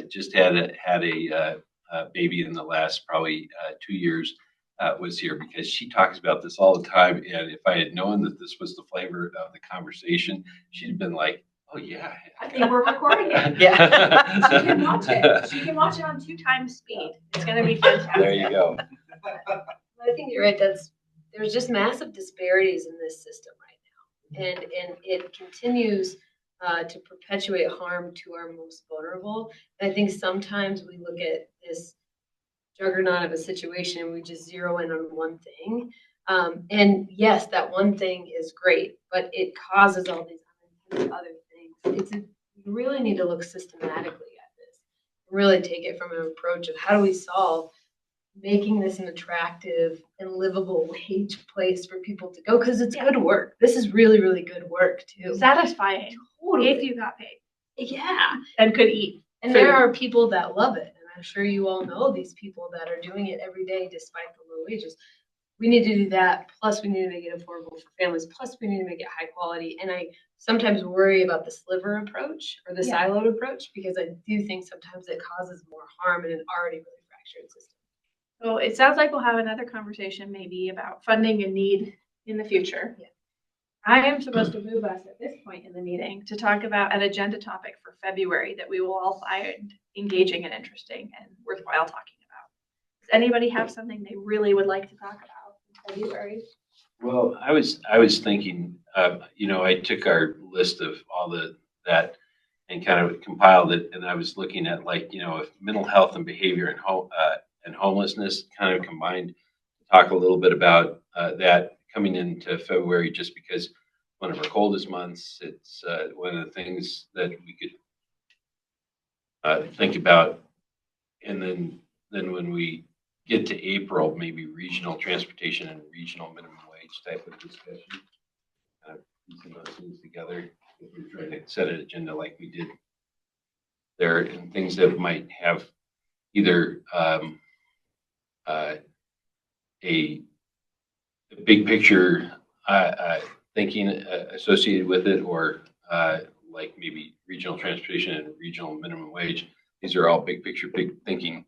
just had a baby in the last probably 2 years, was here, because she talks about this all the time. And if I had known that this was the flavor of the conversation, she'd have been like, "Oh yeah, I think we're recording it." yeah." She can watch it. She can watch it on 2 times speed. It's going to be fantastic. There you go. I think you're right. There's just massive disparities in this system right now, and it continues to perpetuate harm to our most vulnerable. And I think sometimes we look at this juggernaut of a situation and we just zero in on one thing. And yes, that one thing is great, but it causes all these other things. You really need to look systematically at this, really take it from an approach of how do we solve making this an attractive and livable wage place for people to go, because it's good work. This is really, really good work too. Satisfying. Totally. If you got paid. Yeah. And could eat. And food. there are people that love it. And I'm sure you all know these people that are doing it every day despite the low wages. We need to do that. Plus, we need to make it affordable for families. Plus, we need to make it high quality. And I sometimes worry about the sliver approach or the siloed approach, because I do think sometimes it causes more harm in an already really fractured system. So it sounds like we'll have another conversation maybe about funding and need in the future. Yeah. I am supposed to move us at this point in the meeting to talk about an agenda topic for February that we will all find engaging and interesting and worthwhile talking about. Does anybody have something they really would like to talk about in February? Well, I was thinking, I took our list of all that and kind of compiled it, and I was looking at if mental health and behavior and homelessness kind of combined, to talk a little bit about that coming into February, just because one of our coldest months. It's one of the things that we could think about, and then when we get to April, maybe regional transportation and regional minimum wage type of discussion, kind of piecing those things together. If we're trying to set an agenda like we did there, and things that might have either a big picture thinking associated with it, or like maybe regional transportation and regional minimum wage. These are all big picture, big thinking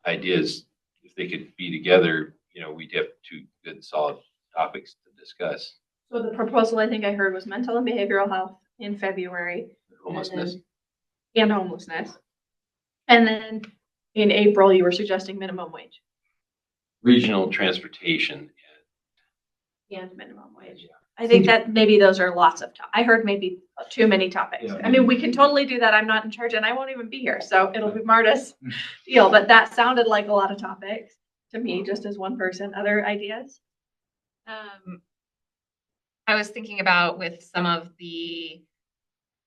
ideas. If they could be together, we'd have 2 good solid topics to discuss. So the proposal I think I heard was mental and behavioral health in February. Homelessness. And homelessness. And then in April, you were suggesting minimum wage. Regional transportation. And minimum wage. I think that maybe those are lots of I heard maybe too many topics. Yeah. I mean, we can totally do that. I'm not in charge and I won't even be here. So it'll be Marta's deal. But that sounded like a lot of topics to me, just as one person. Other ideas? I was thinking about with some of the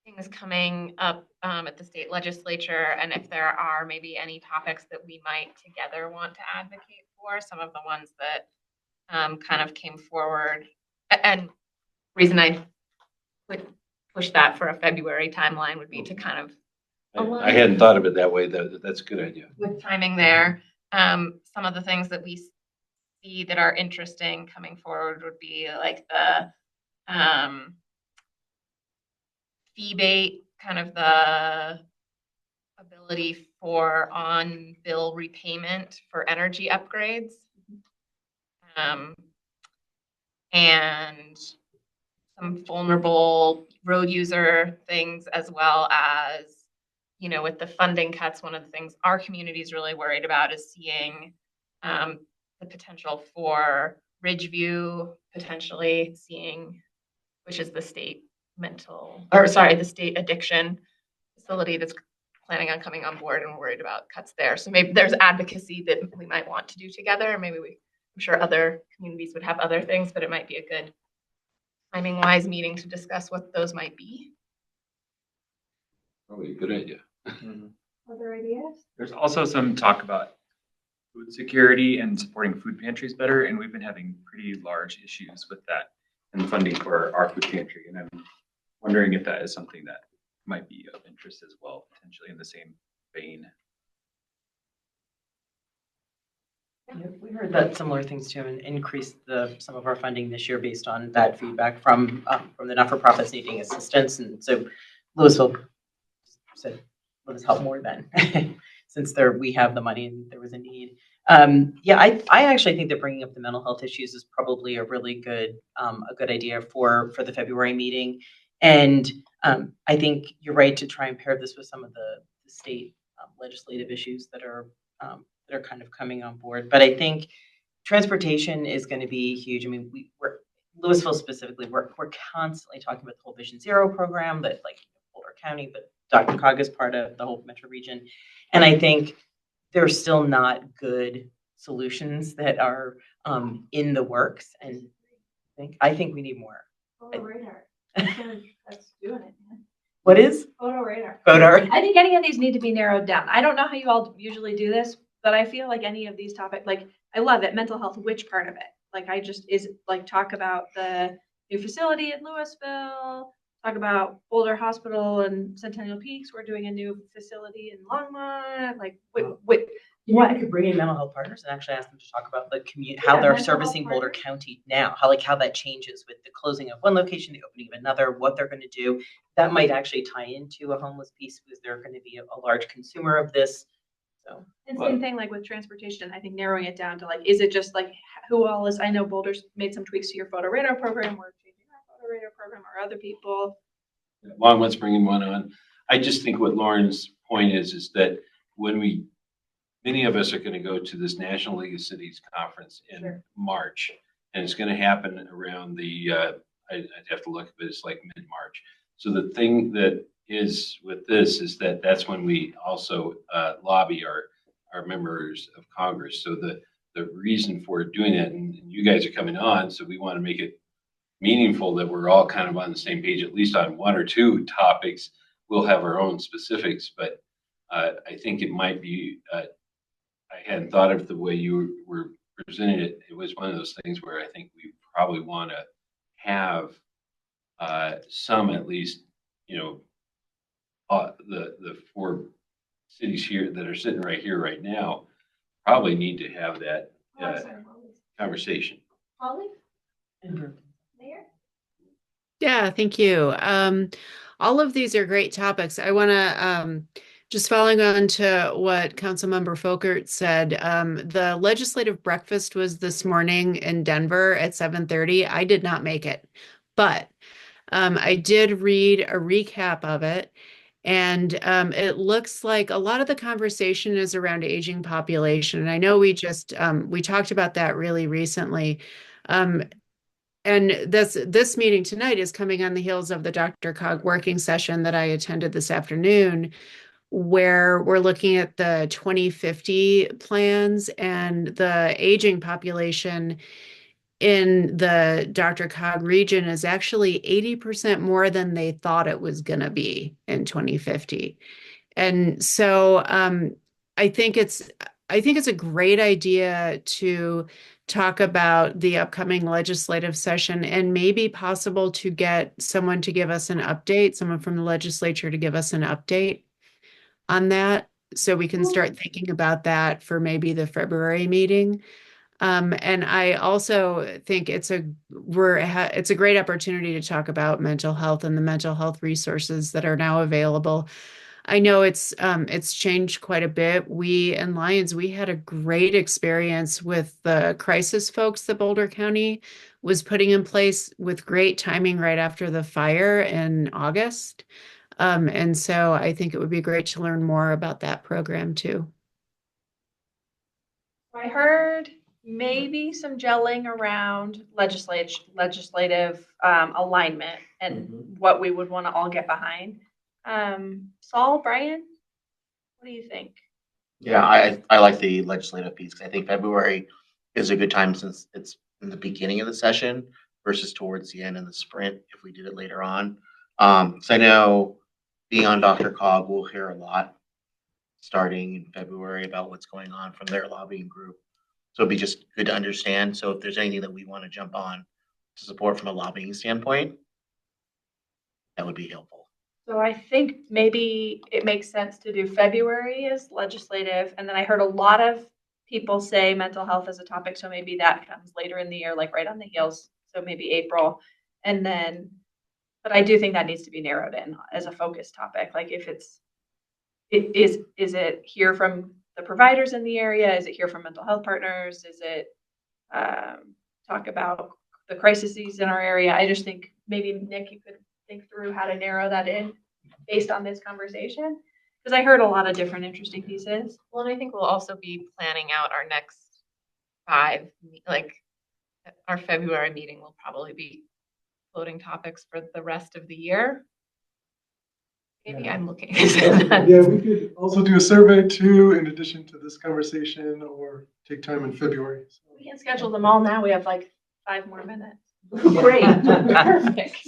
things coming up at the state legislature, and if there are maybe any topics that we might together want to advocate for, some of the ones that kind of came forward. And reason I would push that for a February timeline would be to kind of I hadn't thought of it that way. That's a good idea. with timing there. Some of the things that we see that are interesting coming forward would be like the fee bait, kind of the ability for on-bill repayment for energy upgrades. And some vulnerable road user things, as well as, with the funding cuts, one of the things our community is really worried about is seeing the potential for Ridgeview potentially seeing, which is the state addiction facility that's planning on coming on board and we're worried about cuts there. So maybe there's advocacy that we might want to do together. Maybe I'm sure other communities would have other things, but it might be a good timing wise meeting to discuss what those might be. Probably a good idea. Other ideas? There's also some talk about food security and supporting food pantries better, and we've been having pretty large issues with that and funding for our food pantry. And I'm wondering if that is something that might be of interest as well, potentially in the same vein. Yeah, we heard that similar things too, and increased some of our funding this year based on that feedback from the not-for-profits needing assistance. And so Louisville said, let us help more then, since we have the money and there was a need. Yeah, I actually think that bringing up the mental health issues is probably a really good idea for the February meeting. And I think you're right to try and pair this with some of the state legislative issues that are kind of coming on board. But I think transportation is going to be huge. I mean, we're Louisville specifically, we're constantly talking about the whole Vision Zero program, but like Boulder County, but DRCOG is part of the whole metro region. And I think there's still not good solutions that are in the works. And I think we need more. Photo radar. That's doing it, man. What is? Photo radar. I think any of these need to be narrowed down. I don't know how you all usually do this, but I feel like any of these topics, like I love it. Mental health, which part of it? Like talk about the new facility in Louisville, talk about Boulder Hospital and Centennial Peaks. We're doing a new facility in Longmont. Like what? You could bring in mental health partners and actually ask them to talk about the how they're servicing Boulder County now, how that changes with the closing of one location, the opening of another, what they're going to do. That might actually tie into a homeless piece because they're going to be a large consumer of this. So, and same thing like with transportation. I think narrowing it down to like, is it just like who all is? I know Boulder's made some tweaks to your photo radar program. We're changing our photo radar program, or other people. Longmont's bringing one on. I just think what Lauren's point is that when many of us are going to go to this National League of Cities conference in March, and it's going to happen around I'd have to look, but it's like mid-March. So the thing that is with this is that's when we also lobby our members of Congress. So the reason for doing it, and you guys are coming on, so we want to make it meaningful that we're all kind of on the same page, at least on one or two topics. We'll have our own specifics, but I think it might be, I hadn't thought of the way you were presenting it. It was one of those things where I think we probably want to have some, at least, the four cities here that are sitting right here right now probably need to have that conversation. Holly? Yeah, thank you. All of these are great topics. I want to just following on to what Councilmember Folkert said. The legislative breakfast was this morning in Denver at 7:30. I did not make it, but I did read a recap of it. And it looks like a lot of the conversation is around aging population. And I know we talked about that really recently. And this meeting tonight is coming on the heels of the DRCOG working session that I attended this afternoon, where we're looking at the 2050 plans, and the aging population in the DRCOG region is actually 80% more than they thought it was going to be in 2050. And so I think it's a great idea to talk about the upcoming legislative session, and maybe possible to get someone to give us an update, someone from the legislature to give us an update on that, so we can start thinking about that for maybe the February meeting. And I also think it's a great opportunity to talk about mental health and the mental health resources that are now available. I know it's changed quite a bit. We in Lyons, we had a great experience with the crisis folks that Boulder County was putting in place, with great timing right after the fire in August. And so I think it would be great to learn more about that program too. I heard maybe some gelling around legislative alignment and what we would want to all get behind. Saul, Brian, What do you think? Yeah, I like the legislative piece, 'cause I think February is a good time since it's in the beginning of the session versus towards the end in the sprint if we did it later on. So I know being on Dr. Cog, we'll hear a lot starting in February about what's going on from their lobbying group. So it'd be just good to understand. So if there's anything that we want to jump on to support from a lobbying standpoint, that would be helpful. So I think maybe it makes sense to do February as legislative, and then I heard a lot of people say mental health as a topic, so maybe that comes later in the year, like right on the heels, so maybe April. And then, but I do think that needs to be narrowed in as a focus topic. Like if is it hear from the providers in the area? Is it hear from mental health partners? Is it talk about the crises in our area? I just think maybe Nick, you could think through how to narrow that in based on this conversation, because I heard a lot of different interesting pieces. Well, and I think we'll also be planning out our next 5, like our February meeting will probably be floating topics for the rest of the year. Maybe I'm looking. Yeah, we could also do a survey too, in addition to this conversation, or take time in February. So. We can schedule them all now. We have like 5 more minutes. Great. Perfect.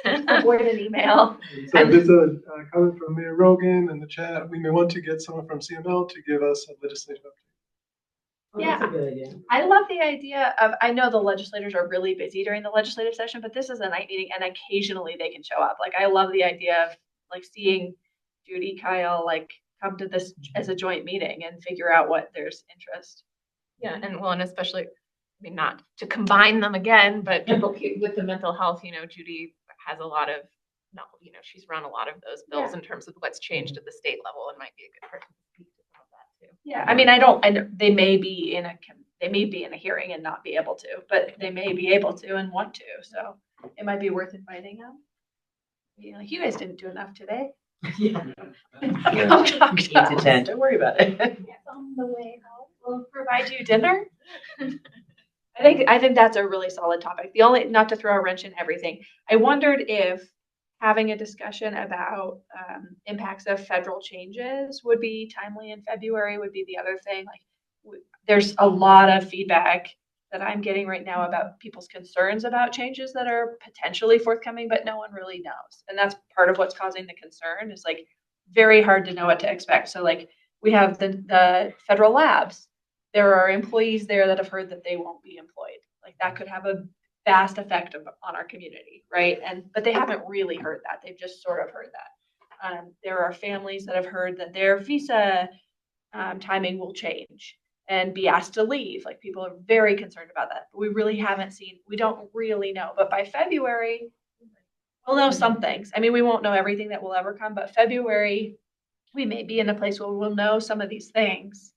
Avoid an email. So there's a comment from Mayor Rogan in the chat. We may want to get someone from CML to give us a legislative update. Oh, that's a good idea. I love the idea of, I know the legislators are really busy during the legislative session, but this is a night meeting and occasionally they can show up. Like, I love the idea of like seeing Judy, Kyle, like come to this as a joint meeting and figure out what there's interest. Yeah, and well, and especially, I mean, not to combine them again, but with the mental health, Judy has a lot of, she's run a lot of those bills in terms of what's changed at the state level and might be a good person to speak to some of that too. Yeah, I mean, I know they may be in a hearing and not be able to, but they may be able to and want to. So it might be worth inviting them. Like, you guys didn't do enough today. Yeah. Come talk to 8 to us. 10. Don't worry about it. On the way out, we'll provide you dinner. I think that's a really solid topic. The only, not to throw a wrench in everything, I wondered if having a discussion about impacts of federal changes would be timely in February. Would be the other thing. Like, there's a lot of feedback that I'm getting right now about people's concerns about changes that are potentially forthcoming, but no one really knows. And that's part of what's causing the concern. Is like very hard to know what to expect. So like we have the federal labs. There are employees there that have heard that they won't be employed. Like that could have a vast effect on our community, right? But they haven't really heard that. They've just sort of heard that. There are families that have heard that their visa timing will change and be asked to leave. Like people are very concerned about that. But we really haven't seen, we don't really know. But by February, we'll know some things. I mean, we won't know everything that will ever come, but February, we may be in a place where we'll know some of these things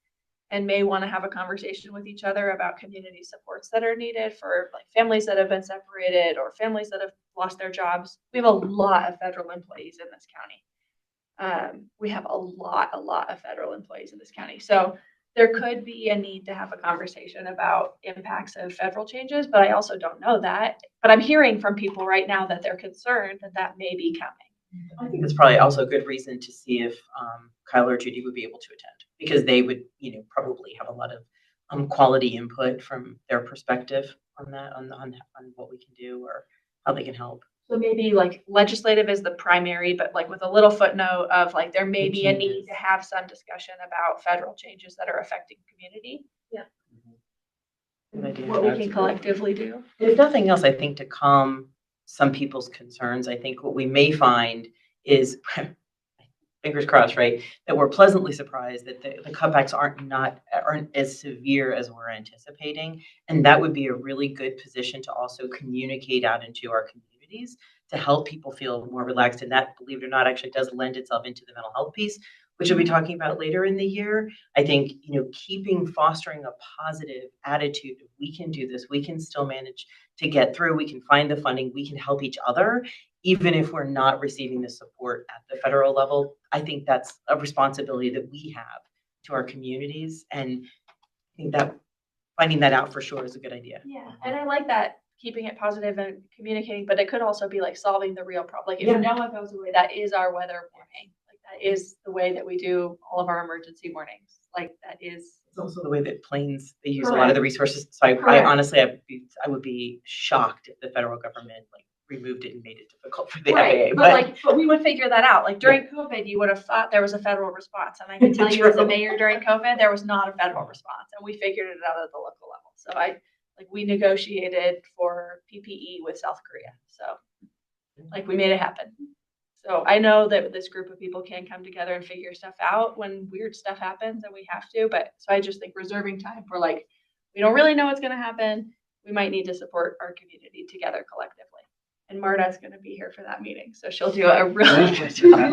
and may want to have a conversation with each other about community supports that are needed for like families that have been separated or families that have lost their jobs. We have a lot of federal employees in this county. We have a lot of federal employees in this county. So there could be a need to have a conversation about impacts of federal changes, but I also don't know that. But I'm hearing from people right now that they're concerned that that may be coming. I think it's probably also a good reason to see if Kyle or Judy would be able to attend, because they would, probably have a lot of quality input from their perspective on that, on what we can do or how they can help. So maybe like legislative is the primary, but like with a little footnote of like there may be a need to have some discussion about federal changes that are affecting community. Yeah. Good idea. What we can collectively do. If nothing else, I think to calm some people's concerns, I think what we may find is, fingers crossed, right, that we're pleasantly surprised that the cutbacks aren't as severe as we're anticipating. And that would be a really good position to also communicate out into our communities to help people feel more relaxed. And that, believe it or not, actually does lend itself into the mental health piece, which we'll be talking about later in the year. I think, fostering a positive attitude, we can do this, we can still manage to get through, we can find the funding, we can help each other, even if we're not receiving the support at the federal level. I think that's a responsibility that we have to our communities. And I think that finding that out for sure is a good idea. Yeah, and I like that, keeping it positive and communicating, but it could also be like solving the real problem. Like if no one goes away, that is our weather warning. Like is the way that we do all of our emergency mornings. Like that is. It's also the way that planes, they use a lot of the resources. So I honestly, I would be shocked if the federal government like removed it and made it difficult for the FAA. But we would figure that out. Like during COVID, you would have thought there was a federal response. And I can tell you as a mayor during COVID, there was not a federal response and we figured it out at the local level. So we negotiated for PPE with South Korea. So we made it happen. So I know that this group of people can come together and figure stuff out when weird stuff happens and we have to. But so I just think reserving time for we don't really know what's going to happen. We might need to support our community together collectively. And Marta's going to be here for that meeting. So she'll do a really good job.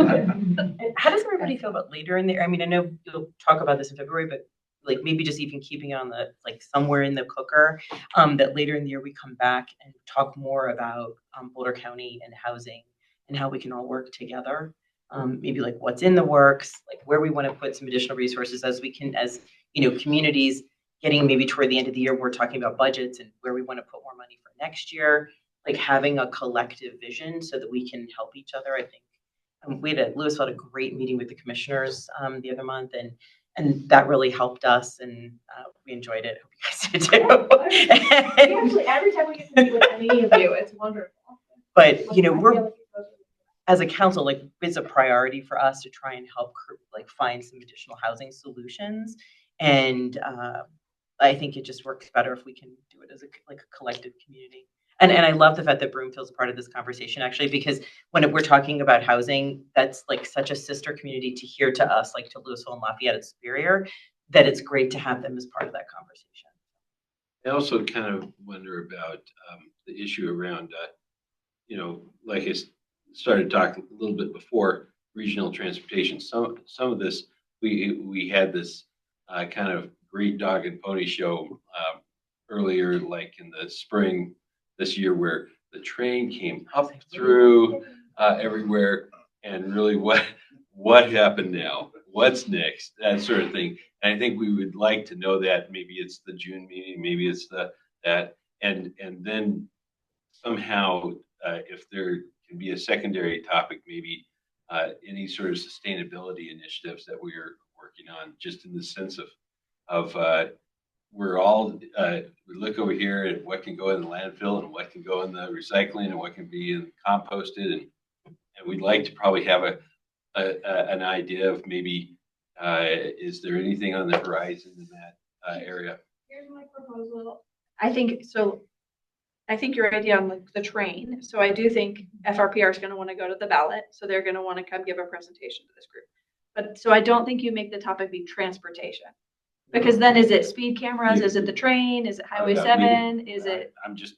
How does everybody feel about later in the year? I mean, I know you'll talk about this in February, but maybe just even keeping it on the somewhere in the cooker, that later in the year we come back and talk more about Boulder County and housing and how we can all work together. Maybe what's in the works, where we want to put some additional resources as we can, as communities getting maybe toward the end of the year, we're talking about budgets and where we want to put more money for next year, having a collective vision so that we can help each other. I think Louisville had a great meeting with the commissioners the other month, and that really helped us, and we enjoyed it. I hope you guys did too. Actually, every time we get to meet with any of you, it's wonderful. But we're as a council, it's a priority for us to try and help find some additional housing solutions, and I think it just works better if we can do it as a collective community. And I love the fact that Broomfield's part of this conversation, actually, because when we're talking about housing, that's such a sister community to hear to us, to Louisville and Lafayette and Superior, that it's great to have them as part of that conversation. I also kind of wonder about the issue around, like I started talking a little bit before, regional transportation. Some of this, we had this kind of great dog and pony show earlier, in the spring this year, where the train came up through everywhere, and really what happened now? What's next? That sort of thing. And I think we would like to know that. Maybe it's the June meeting, maybe it's that, and then somehow if there can be a secondary topic, maybe any sort of sustainability initiatives that we are working on, just in the sense of we're all we look over here at what can go in the landfill and what can go in the recycling and what can be composted, and we'd like to probably have an idea of maybe is there anything on the horizon in that area? Here's my proposal. I think your idea on the train. So I do think FRPR is going to want to go to the ballot. So they're going to want to come give a presentation to this group. But so I don't think you make the topic be transportation. Because then is it speed cameras? Is it the train? Is it Highway 7? Is it?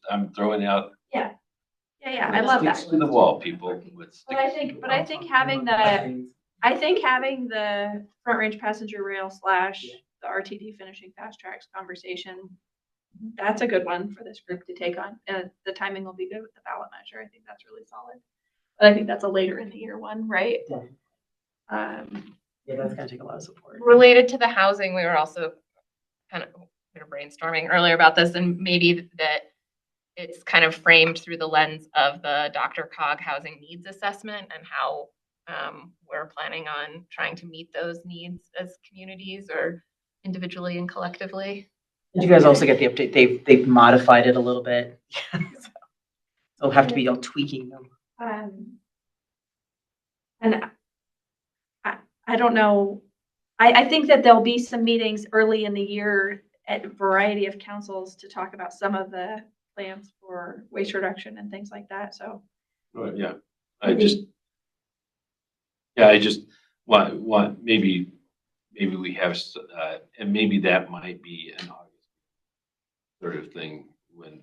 I'm throwing out. Yeah. I love that. To the wall, people. But I think having the Front Range Passenger Rail / the RTD finishing fast tracks conversation, that's a good one for this group to take on. The timing will be good with the ballot measure. I think that's really solid. But I think that's a later in the year one, right? Yeah, that's going to take a lot of support. Related to the housing, we were also kind of brainstorming earlier about this, and maybe that it's kind of framed through the lens of the Dr. Cog housing needs assessment and how we're planning on trying to meet those needs as communities or individually and collectively. Did you guys also get the update? They've modified it a little bit. So they'll have to be all tweaking them. And I don't know. I think that there'll be some meetings early in the year at a variety of councils to talk about some of the plans for waste reduction and things like that. So. Yeah, I just want maybe we have, and maybe that might be an August sort of thing when,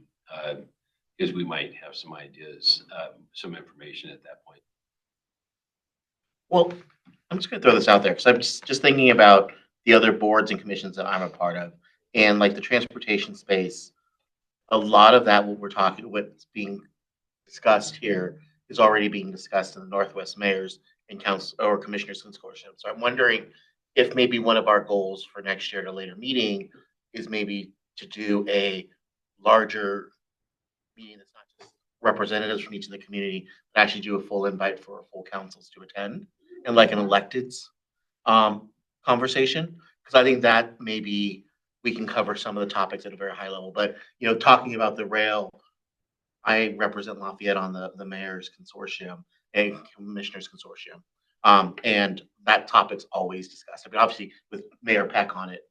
because we might have some ideas, some information at that point. Well, I'm just going to throw this out there because I'm just thinking about the other boards and commissions that I'm a part of, and the transportation space. A lot of that, what's being discussed here, is already being discussed in the Northwest Mayors and Council or Commissioners Consortium. So I'm wondering if maybe one of our goals for next year at a later meeting is maybe to do a larger meeting that's not just representatives from each of the community, but actually do a full invite for full councils to attend. in like an electeds conversation, because I think that maybe we can cover some of the topics at a very high level. But, talking about the rail, I represent Lafayette on the mayor's consortium and commissioners consortium. And that topic's always discussed. I mean, obviously with Mayor Peck on it,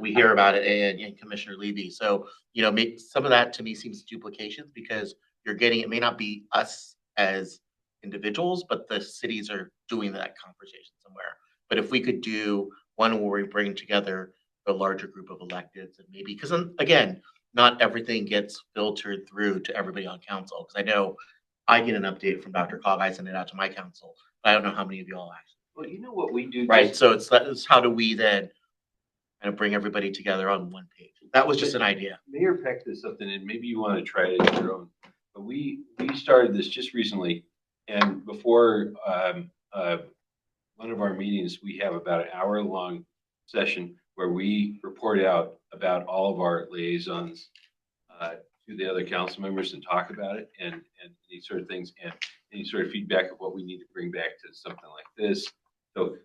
we hear about it, and Commissioner Levy. So, some of that to me seems duplications, because you're getting, it may not be us as individuals, but the cities are doing that conversation somewhere. But if we could do one where we bring together a larger group of electeds, and maybe, because again, not everything gets filtered through to everybody on council. Because I know I get an update from Dr. Cog, I send it out to my council, but I don't know how many of y'all actually. Well, you know what we do, Right, so it's how do we then kind of bring everybody together on one page? That was just an idea. Mayor Peck did something, and maybe you want to try it on your own. But we started this just recently, and before one of our meetings, we have about an hour-long session where we report out about all of our liaisons to the other council members and talk about it, and these sort of things, and any sort of feedback of what we need to bring back to something like this. So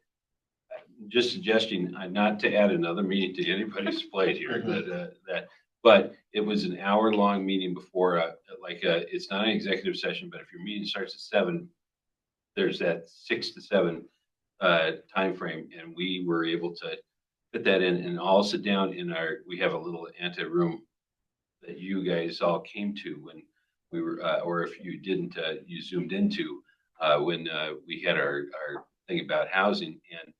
just suggesting not to add another meeting to anybody's plate here, but it was an hour-long meeting before, it's not an executive session, but if your meeting starts at 7, there's that 6 to 7 time frame, and we were able to fit that in and all sit down we have a little ante-room that you guys all came to when we were, or if you didn't, you zoomed into when we had our thing about housing, and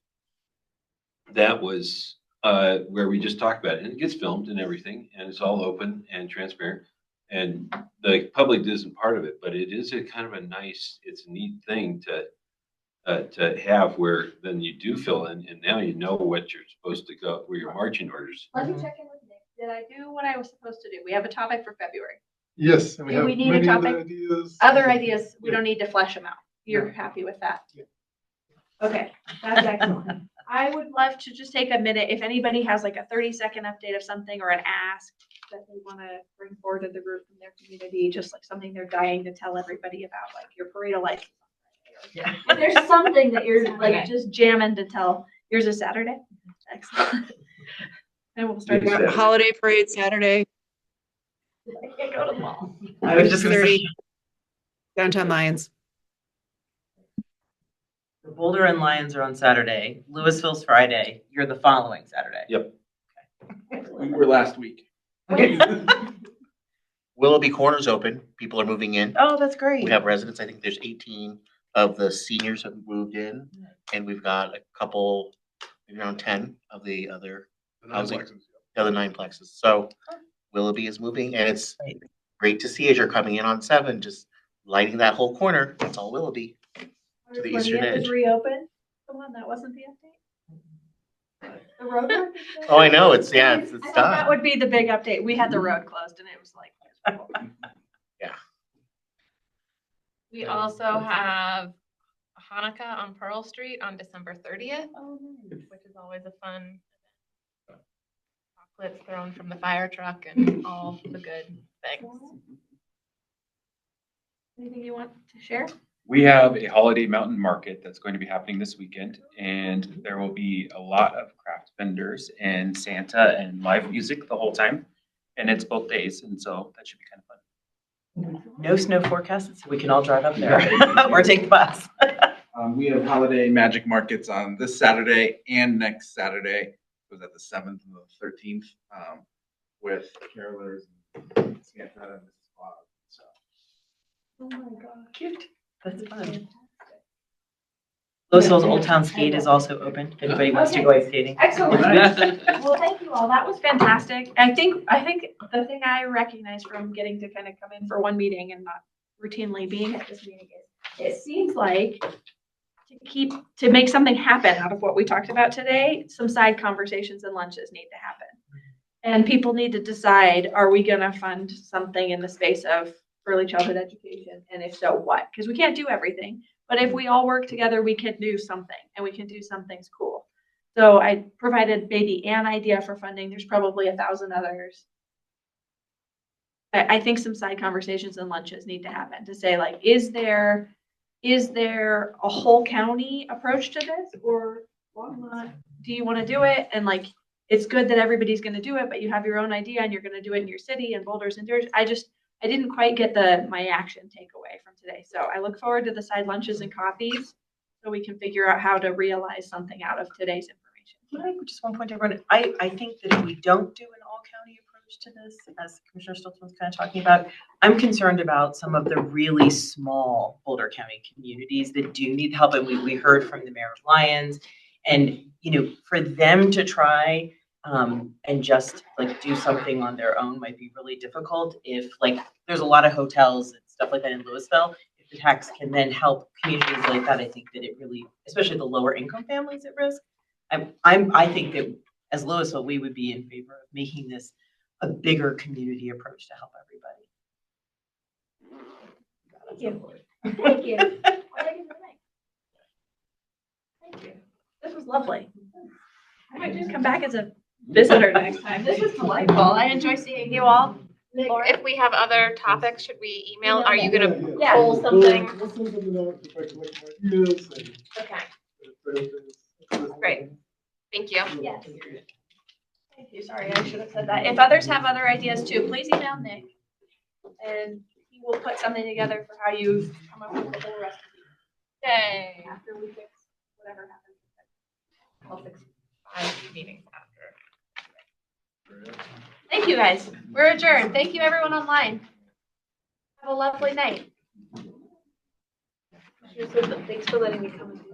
that was where we just talked about it, and it gets filmed and everything, and it's all open and transparent, and the public isn't part of it, but it is a kind of it's a neat thing to have, where then you do fill in, and now you know what you're supposed to go, where your marching orders. Let me check in with Nick. Did I do what I was supposed to do? We have a topic for February. Yes, and we Do have we need a many topic? other ideas. Other ideas, we Yeah. don't need to flesh them out. You're Yeah. happy with that? Yeah. Okay, that's excellent. I would love to just take a minute, if anybody has like a 30-second update of something or an ask that they want to bring forward to the group from their community, just like something they're dying to tell everybody about, like your parade of lights. Yeah. If there's something that you're like just jamming to tell. Yours is Saturday? Excellent. And we'll start. Yeah, holiday parade Saturday, I can't go to the mall. I was just gonna 6:30, say, downtown Lions. the Boulder and Lions are on Saturday. Louisville's Friday. You're the following Saturday. Yep. We were last week. Okay. Willoughby Corner's open. People are moving in. Oh, that's great. We have residents. I think there's 18 of the seniors have moved in, and we've got a couple, maybe around 10 of the other housing, the other 9 plexes. So Willoughby is moving, and it's great to see as you're coming in on 7, just lighting that whole corner. That's all Willoughby to the eastern edge. Is reopened. The one that wasn't the update. The road work. Oh, I know. It's I thought done. that would be the big update. We had the road closed, and it was like. We also have Hanukkah on Pearl Street on December 30th, which is always a fun event. Chocolates thrown from the fire truck and all the good things. Anything you want to share? We have a holiday mountain market that's going to be happening this weekend, and there will be a lot of craft vendors and Santa and live music the whole time. And it's both days, and so that should be kind of fun. No snow forecast, so we can all drive up there or take the bus. We have holiday magic markets on this Saturday and next Saturday. It was at the 7th and the 13th with carolers and Santa and Mrs. Claus. So. Oh my god, Cute. That's fun. Louisville's Old Town Skate is also open. If anybody wants to go ice skating. Excellent. Well, thank you all. That was fantastic. I think the thing I recognize from getting to kind of come in for one meeting and not routinely being at this meeting is it seems like to make something happen out of what we talked about today, some side conversations and lunches need to happen. And people need to decide, are we going to fund something in the space of early childhood education? And if so, what? Because we can't do everything. But if we all work together, we can do something, and we can do some things cool. So I provided maybe an idea for funding. There's probably 1,000 others. I think some side conversations and lunches need to happen to say, like, is there is there a whole county approach to this, or do you want to do it? And like, it's good that everybody's going to do it, but you have your own idea and you're going to do it in your city and Boulder's and yours. I didn't quite get my action takeaway from today. So I look forward to the side lunches and coffees so we can figure out how to realize something out of today's information. Can I just one point, everyone? I think that if we don't do an all-county approach to this, as Commissioner Stolzmann was kind of talking about, I'm concerned about some of the really small Boulder County communities that do need help. And we heard from the mayor of Lyons, and for them to try and just like do something on their own might be really difficult. If like there's a lot of hotels and stuff like that in Louisville, if the tax can then help communities like that, I think that it really, especially the lower income families at risk. I think that as Louisville, we would be in favor of making this a bigger community approach to help everybody. Thank you. Thank you. Thank you. This was lovely. I might just come back as a visitor next time. This was delightful. I enjoy seeing you all. Laura? If we have other topics, should we email? Are you gonna Yeah. pull something? We'll send something out if I collect more ideas and. Okay, great. Thank you. Yes. Thank you. Sorry, I should have said that. If others have other ideas too, please email Nick and he will put something together for how you come up with the whole recipe. Yay. After we fix whatever happens. I'll fix 5 meetings after. Thank you guys. We're adjourned. Thank you everyone online. Have a lovely night. Thanks for letting me come.